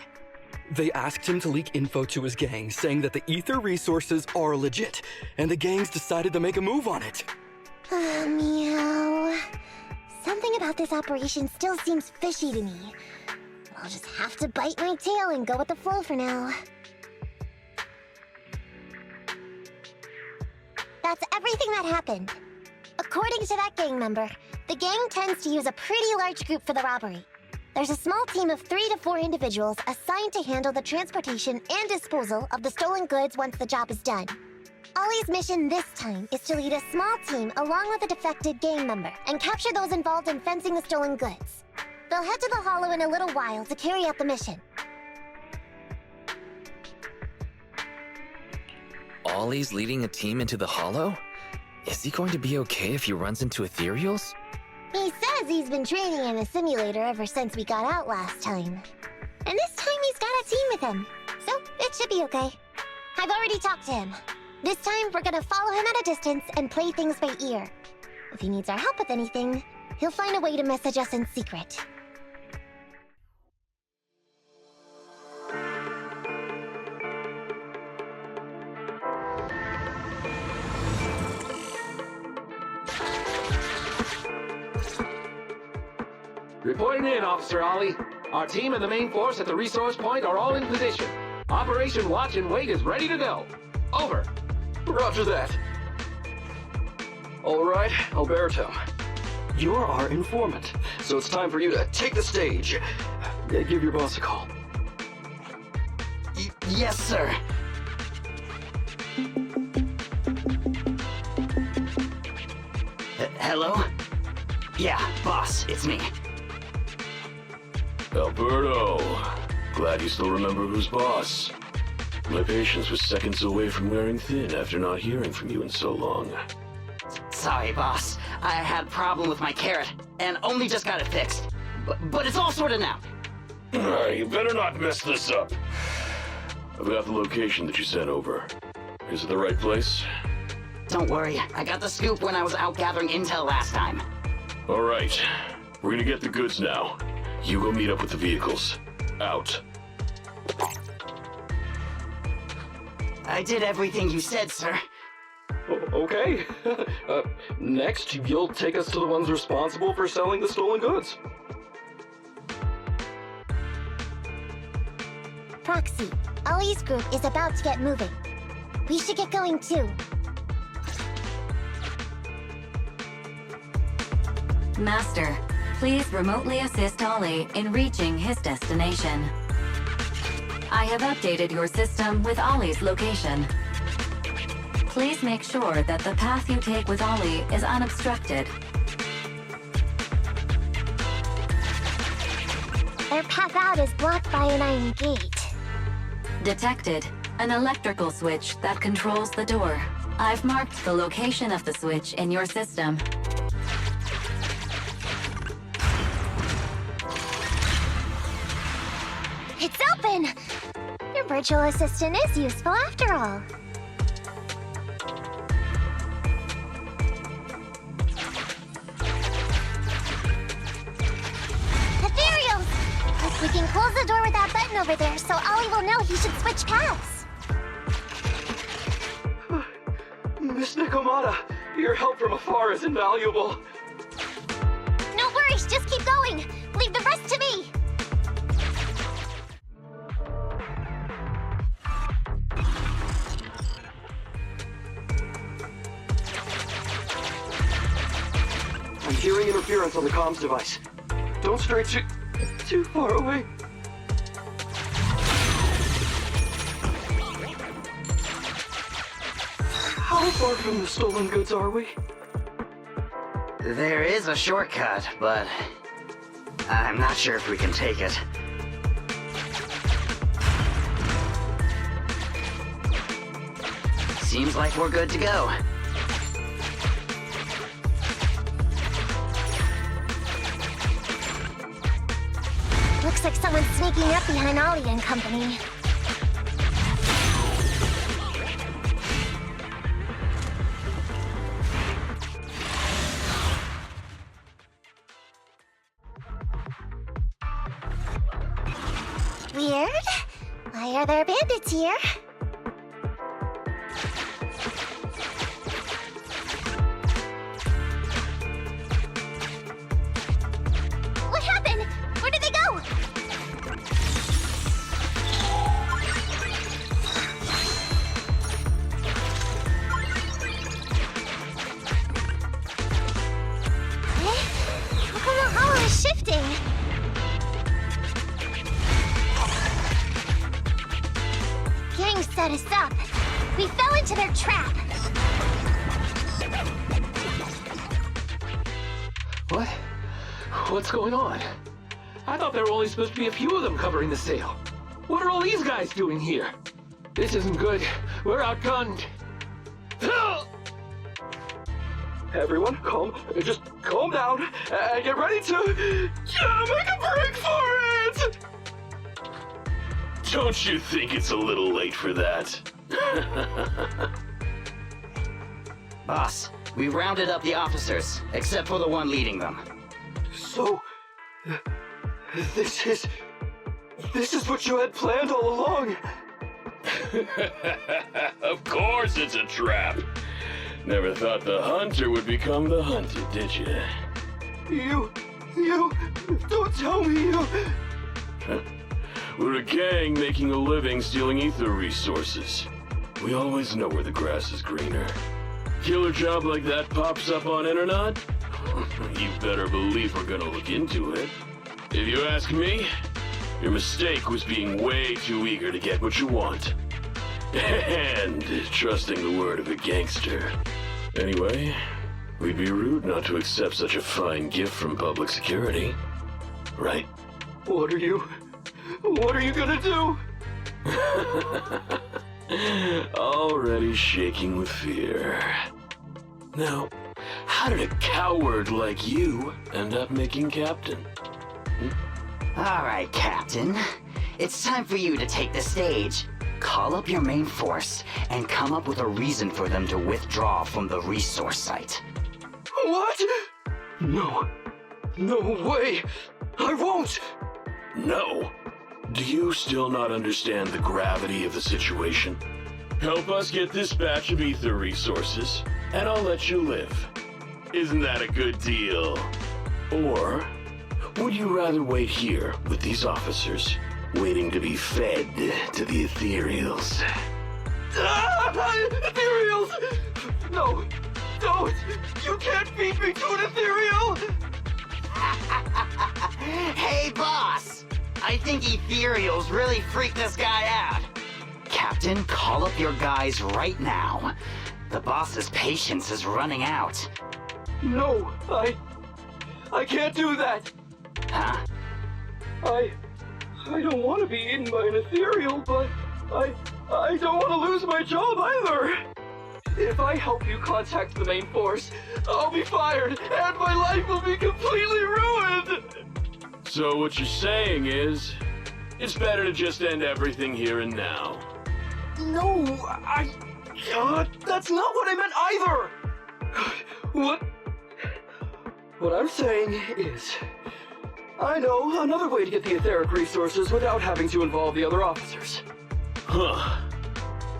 They asked him to leak info to his gang, saying that the ether resources are legit, and the gangs decided to make a move on it. Meow. Something about this operation still seems fishy to me. I'll just have to bite my tail and go with the flow for now. That's everything that happened. According to that gang member, the gang tends to use a pretty large group for the robbery. There's a small team of 3 to 4 individuals assigned to handle the transportation and disposal of the stolen goods once the job is done. Ollie's mission this time is to lead a small team along with a defected gang member and capture those involved in fencing the stolen goods. They'll head to the Hollow in a little while to carry out the mission. Ollie's leading a team into the Hollow? Is he going to be okay if he runs into ethereals? He says he's been training in a simulator ever since we got out last time. And this time he's got a team with him, so it should be okay. I've already talked to him. This time we're gonna follow him at a distance and play things by ear. If he needs our help with anything, he'll find a way to message us in secret. Reporting in, Officer Ollie. Our team and the main force at the resource point are all in position. Operation Watch and Wait is ready to go. Over. Roger that. All right, Alberto. You're our informant, so it's time for you to take the stage. Give your boss a call. Yes, sir. Hello? Yeah, boss, it's me. Alberto, glad you still remember who's boss. My patience was seconds away from wearing thin after not hearing from you in so long. Sorry, boss. I had a problem with my carrot, and only just got it fixed. But it's all sorted now. You better not mess this up. I've got the location that you sent over. Is it the right place? Don't worry, I got the scoop when I was out gathering intel last time. All right, we're gonna get the goods now. You go meet up with the vehicles. Out. I did everything you said, sir. Okay. Next, you'll take us to the ones responsible for selling the stolen goods. Proxy, Ollie's group is about to get moving. We should get going too. Master, please remotely assist Ollie in reaching his destination. I have updated your system with Ollie's location. Please make sure that the path you take with Ollie is unobstructed. Their path out is blocked by an iron gate. Detected. An electrical switch that controls the door. I've marked the location of the switch in your system. It's open! Your virtual assistant is useful after all. Ethereals! We can close the door with that button over there so Ollie will know he should switch paths. Nekomiya, your help from afar is invaluable. No worries, just keep going. Leave the rest to me. I'm hearing interference on the comms device. Don't stray too far away. How far from the stolen goods are we? There is a shortcut, but I'm not sure if we can take it. Seems like we're good to go. Looks like someone's sneaking up behind Ollie and company. Weird. Why are there bandits here? What happened? Where did they go? How come the hollow is shifting? Gang set us up. We fell into their trap. What? What's going on? I thought there were only supposed to be a few of them covering the sale. What are all these guys doing here? This isn't good. We're outgunned. Everyone, just calm down and get ready to make a break for it! Don't you think it's a little late for that? Boss, we rounded up the officers, except for the one leading them. So, this is what you had planned all along? Of course it's a trap. Never thought the hunter would become the hunted, did you? You, don't tell me you... We're a gang making a living stealing ether resources. We always know where the grass is greener. Killer job like that pops up on internet? You better believe we're gonna look into it. If you ask me, your mistake was being way too eager to get what you want. And trusting the word of a gangster. Anyway, we'd be rude not to accept such a fine gift from public security. Right? What are you gonna do? Already shaking with fear. Now, how did a coward like you end up making captain? All right, Captain. It's time for you to take the stage. Call up your main force and come up with a reason for them to withdraw from the resource site. What? No way! I won't! No? Do you still not understand the gravity of the situation? Help us get this batch of ether resources, and I'll let you live. Isn't that a good deal? Or would you rather wait here with these officers, waiting to be fed to the ethereals? Ethereals! No, don't! You can't feed me to an ethereal! Hey, boss! I think ethereals really freaked this guy out. Captain, call up your guys right now. The boss's patience is running out. No, I can't do that. Huh? I don't want to be eaten by an ethereal, but I don't want to lose my job either. If I help you contact the main force, I'll be fired, and my life will be completely ruined! So what you're saying is, it's better to just end everything here and now. No, that's not what I meant either! What I'm saying is, I know another way to get the etheric resources without having to involve the other officers. Huh.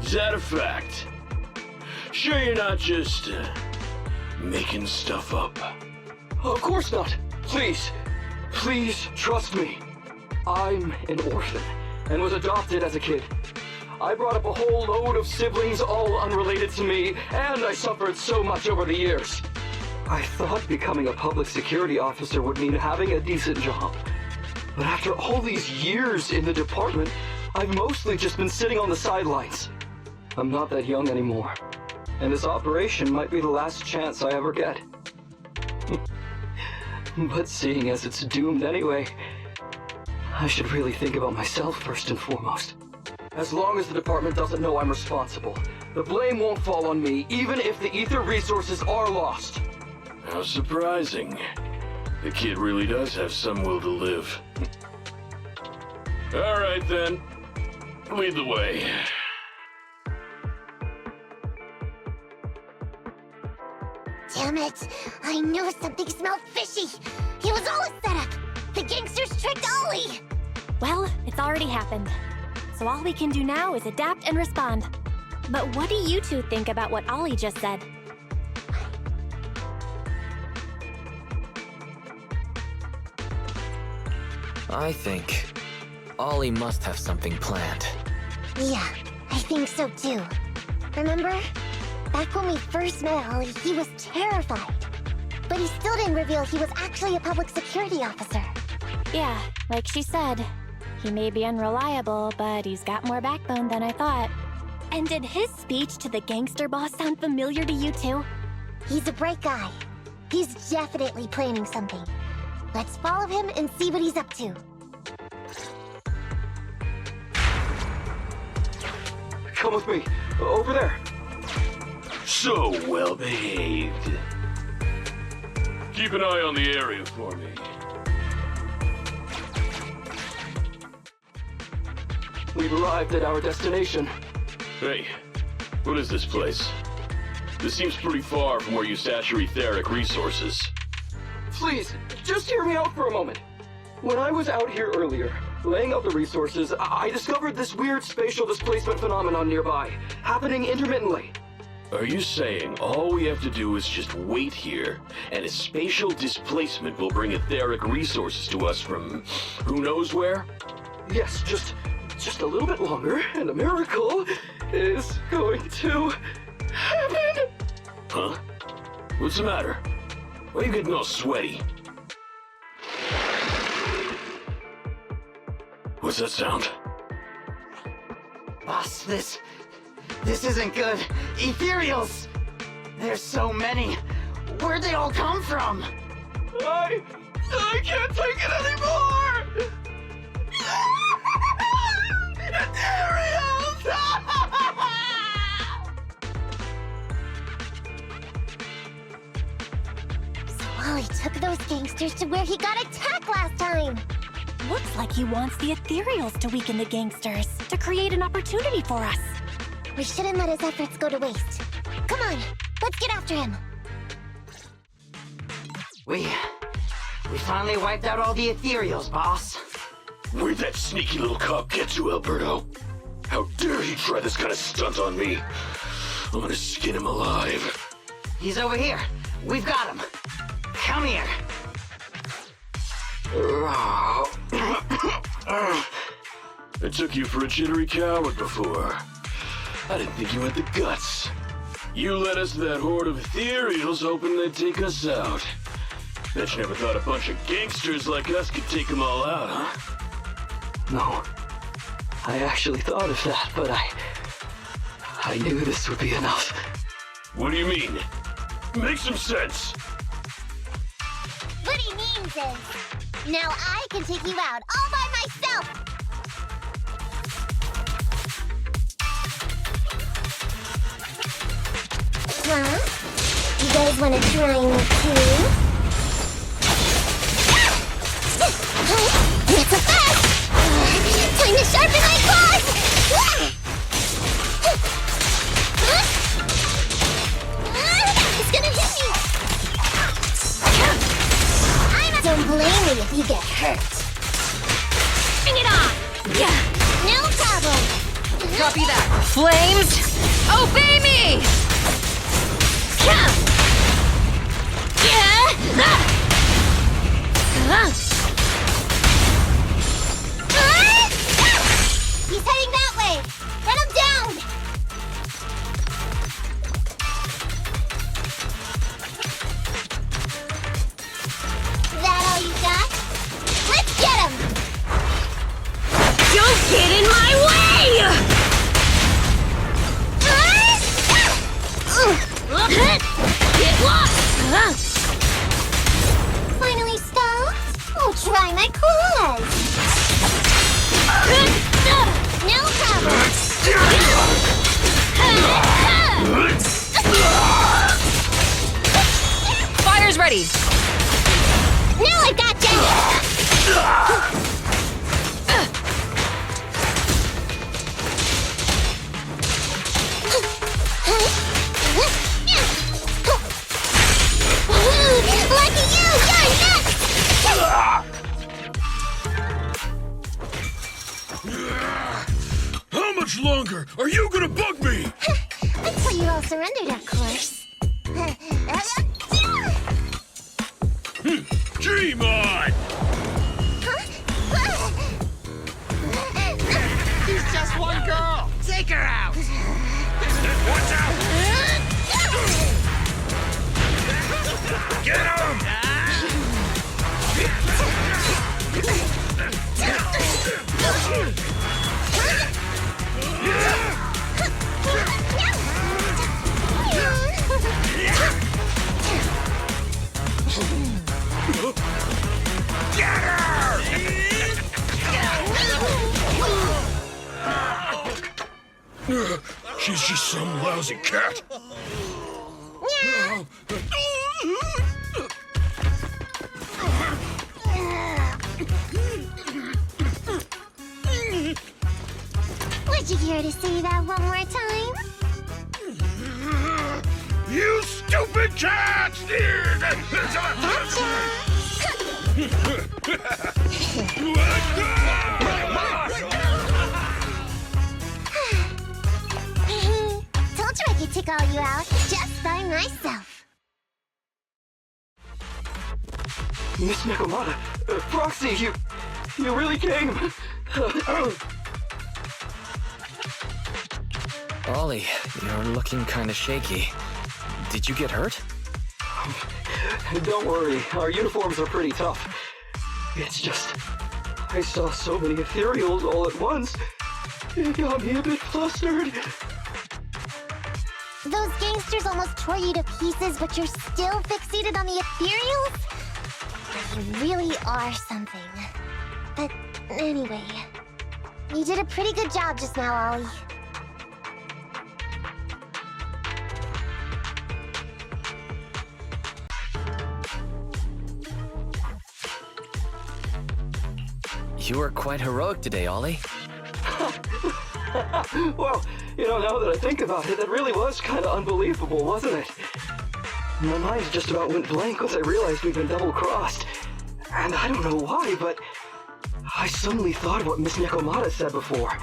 Is that a fact? Sure you're not just, making stuff up? Of course not. Please. Please trust me. I'm an orphan and was adopted as a kid. I brought up a whole load of siblings, all unrelated to me, and I suffered so much over the years. I thought becoming a public security officer would mean having a decent job. But after all these years in the department, I've mostly just been sitting on the sidelines. I'm not that young anymore, and this operation might be the last chance I ever get. But seeing as it's doomed anyway, I should really think about myself first and foremost. As long as the department doesn't know I'm responsible, the blame won't fall on me, even if the ether resources are lost. How surprising. The kid really does have some will to live. All right then. Lead the way. Damn it! I knew something smelled fishy! It was all a setup! The gangsters tricked Ollie! Well, it's already happened. So all we can do now is adapt and respond. But what do you two think about what Ollie just said? I think Ollie must have something planned. Yeah, I think so too. Remember? Back when we first met Ollie, he was terrified. But he still didn't reveal he was actually a public security officer. Yeah, like she said. He may be unreliable, but he's got more backbone than I thought. And did his speech to the gangster boss sound familiar to you too? He's a bright guy. He's definitely planning something. Let's follow him and see what he's up to. Come with me. Over there. So well behaved. Keep an eye on the area for me. We've arrived at our destination. Hey, what is this place? This seems pretty far from where you stash your etheric resources. Please, just hear me out for a moment. When I was out here earlier, laying out the resources, I discovered this weird spatial displacement phenomenon nearby, happening intermittently. Are you saying all we have to do is just wait here, and a spatial displacement will bring etheric resources to us from who knows where? Yes, just a little bit longer, and a miracle is going to happen. Huh? What's the matter? Why are you getting all sweaty? What's that sound? Boss, this isn't good. Ethereals! There's so many. Where'd they all come from? I can't take it anymore! Ethereals! So Ollie took those gangsters to where he got attacked last time! Looks like he wants the ethereals to weaken the gangsters, to create an opportunity for us. We shouldn't let his efforts go to waste. Come on, let's get after him. We finally wiped out all the ethereals, boss. Where'd that sneaky little cop get you, Alberto? How dare he try this kind of stunt on me? I'm gonna skin him alive. He's over here. We've got him. Come here. I took you for a jittery coward before. I didn't think you had the guts. You led us to that horde of ethereals hoping they'd take us out. Bet you never thought a bunch of gangsters like us could take them all out, huh? No. I actually thought of that, but I knew this would be enough. What do you mean? Make some sense! What he means is, now I can take you out all by myself! Huh? You guys wanna try me too? Not so fast! Time to sharpen my claws! It's gonna hit me! Don't blame me if you get hurt. Bring it on! No problem! Copy that. Flames, obey me! He's heading that way! Run him down! That all you got? Let's get him! Don't get in my way! Get lost! Finally stopped? Oh, try my claws! No problem! Fire's ready! Now I got you! Lucky you! You're next! How much longer are you gonna bug me? Until you all surrendered, of course. Dream on! She's just one girl! Take her out! Watch out! Get him! Get her! She's just some lousy cat. Would you care to say that one more time? You stupid cat! Told you I could take all you out just by myself. Miss Nekomata, Proxy, you really came. Ollie, you're looking kind of shaky. Did you get hurt? Don't worry, our uniforms are pretty tough. It's just, I saw so many ethereals all at once. It got me a bit flustered. Those gangsters almost tore you to pieces, but you're still fixated on the ethereals? You really are something. But anyway, you did a pretty good job just now, Ollie. You were quite heroic today, Ollie. Well, now that I think about it, that really was kind of unbelievable, wasn't it? My mind just about went blank once I realized we'd been double-crossed. And I don't know why, but I suddenly thought of what Miss Nekomata said before.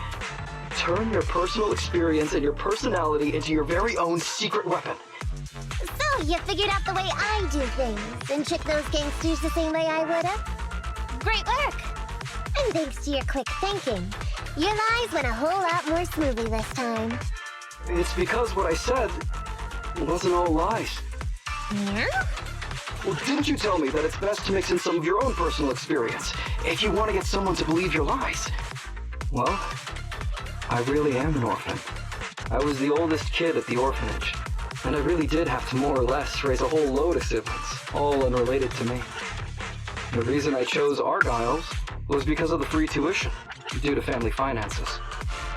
Turn your personal experience and your personality into your very own secret weapon. So, you figured out the way I do things, and tricked those gangsters the same way I would've? Great work! And thanks to your quick thinking, your lies went a whole lot more smoothly this time. It's because what I said wasn't all lies. Yeah? Well, didn't you tell me that it's best to mix in some of your own personal experience if you want to get someone to believe your lies? Well, I really am an orphan. I was the oldest kid at the orphanage, and I really did have to more or less raise a whole load of siblings, all unrelated to me. The reason I chose Argyle's was because of the free tuition, due to family finances.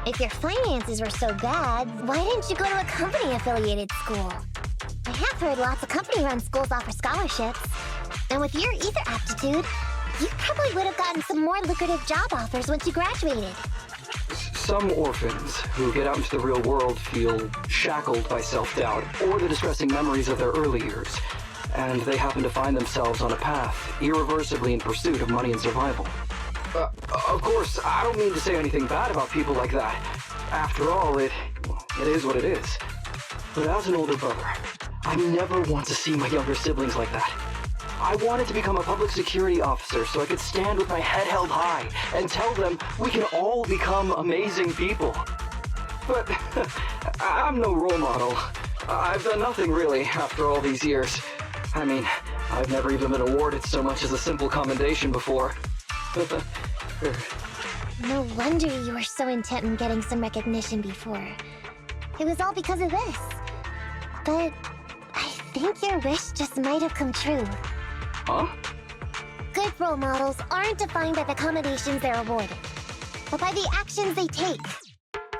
If your finances were so bad, why didn't you go to a company-affiliated school? I have heard lots of company-run schools offer scholarships. And with your ether aptitude, you probably would have gotten some more lucrative job offers once you graduated. Some orphans who get out into the real world feel shackled by self-doubt or the distressing memories of their early years, and they happen to find themselves on a path irreversibly in pursuit of money and survival. Of course, I don't mean to say anything bad about people like that. After all, it is what it is. But as an older brother, I never want to see my younger siblings like that. I wanted to become a public security officer so I could stand with my head held high and tell them we can all become amazing people. But I'm no role model. I've done nothing really after all these years. I mean, I've never even been awarded so much as a simple commendation before. No wonder you were so intent on getting some recognition before. It was all because of this. But I think your wish just might have come true. Huh? Good role models aren't defined by the commendations they're awarded, but by the actions they take.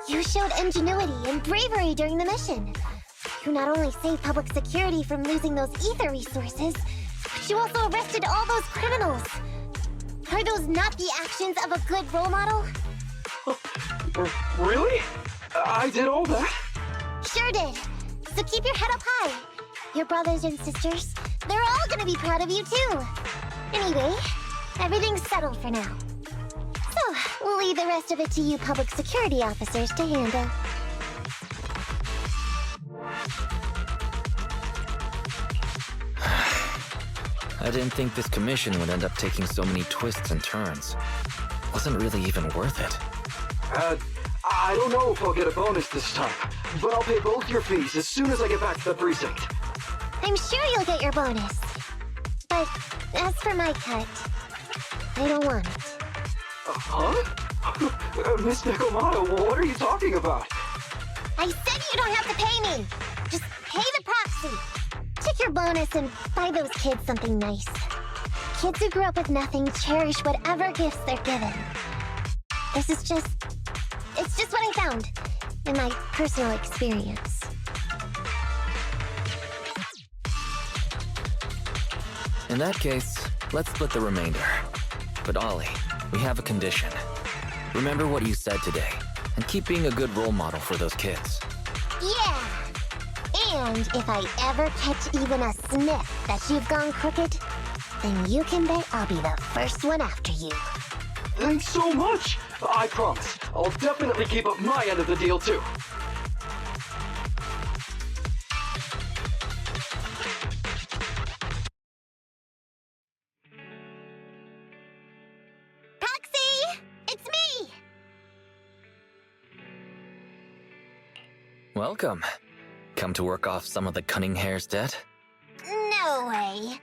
You showed ingenuity and bravery during the mission. You not only saved public security from losing those ether resources, but you also arrested all those criminals. Are those not the actions of a good role model? Really? I did all that? Sure did. So keep your head up high. Your brothers and sisters, they're all gonna be proud of you too. Anyway, everything's settled for now. So, we'll leave the rest of it to you public security officers to handle. I didn't think this commission would end up taking so many twists and turns. Wasn't really even worth it. I don't know if I'll get a bonus this time, but I'll pay both your fees as soon as I get back to the precinct. I'm sure you'll get your bonus. But as for my cut, I don't want it. Huh? Miss Nekomaya, what are you talking about? I said you don't have to pay me! Just pay the proxy! Take your bonus and buy those kids something nice. Kids who grew up with nothing cherish whatever gifts they're given. It's just what I found in my personal experience. In that case, let's split the remainder. But Ollie, we have a condition. Remember what you said today, and keep being a good role model for those kids. Yeah! And if I ever catch even a sniff that you've gone crooked, then you can bet I'll be the first one after you. Thanks so much! I promise, I'll definitely keep up my end of the deal too. Proxy! It's me! Welcome. Come to work off some of the cunning hair's debt? No way.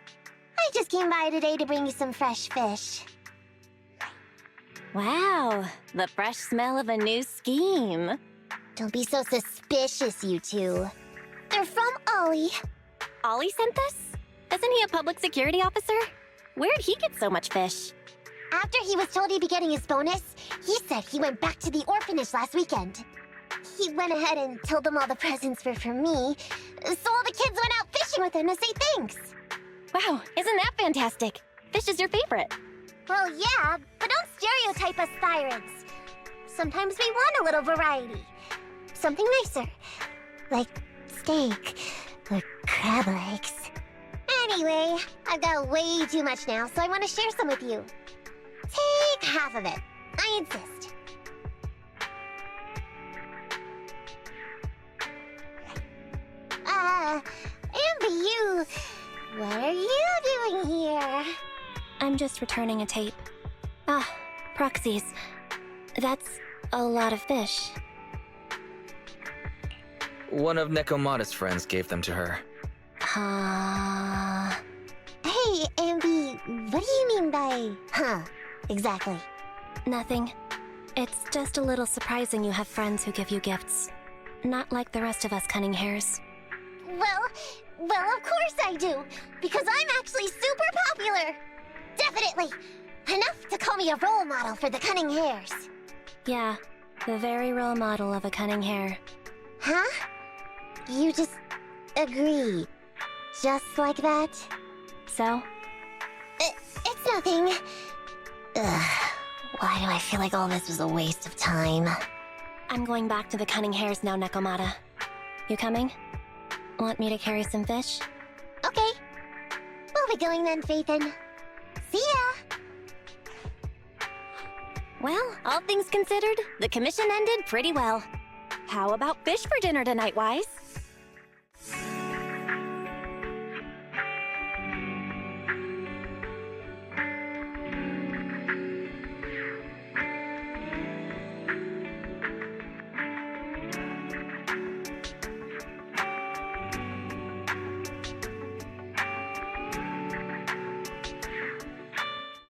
I just came by today to bring you some fresh fish. Wow, the fresh smell of a new scheme. Don't be so suspicious, you two. They're from Ollie. Ollie sent this? Isn't he a public security officer? Where'd he get so much fish? After he was told he'd be getting his bonus, he said he went back to the orphanage last weekend. He went ahead and told them all the presents were for me, so all the kids went out fishing with him to say thanks. Wow, isn't that fantastic? Fish is your favorite. Well, yeah, but don't stereotype us sirens. Sometimes we want a little variety. Something nicer, like steak or crab legs. Anyway, I've got way too much now, so I want to share some with you. Take half of it. I insist. Amber, what are you doing here? I'm just returning a tape. Ah, proxies. That's a lot of fish. One of Nekomata's friends gave them to her. Hey, Ambi, what do you mean by, exactly? Nothing. It's just a little surprising you have friends who give you gifts. Not like the rest of us cunning hairs. Well, of course I do, because I'm actually super popular. Definitely. Enough to call me a role model for the cunning hairs. Yeah, the very role model of a cunning hair. Huh? You just agreed. Just like that? So? It's nothing. Ugh, why do I feel like all this was a waste of time? I'm going back to the cunning hairs now, Nekomata. You coming? Want me to carry some fish? Okay. We'll be going then, Phaethon. See ya! Well, all things considered, the commission ended pretty well. How about fish for dinner tonight, Wise?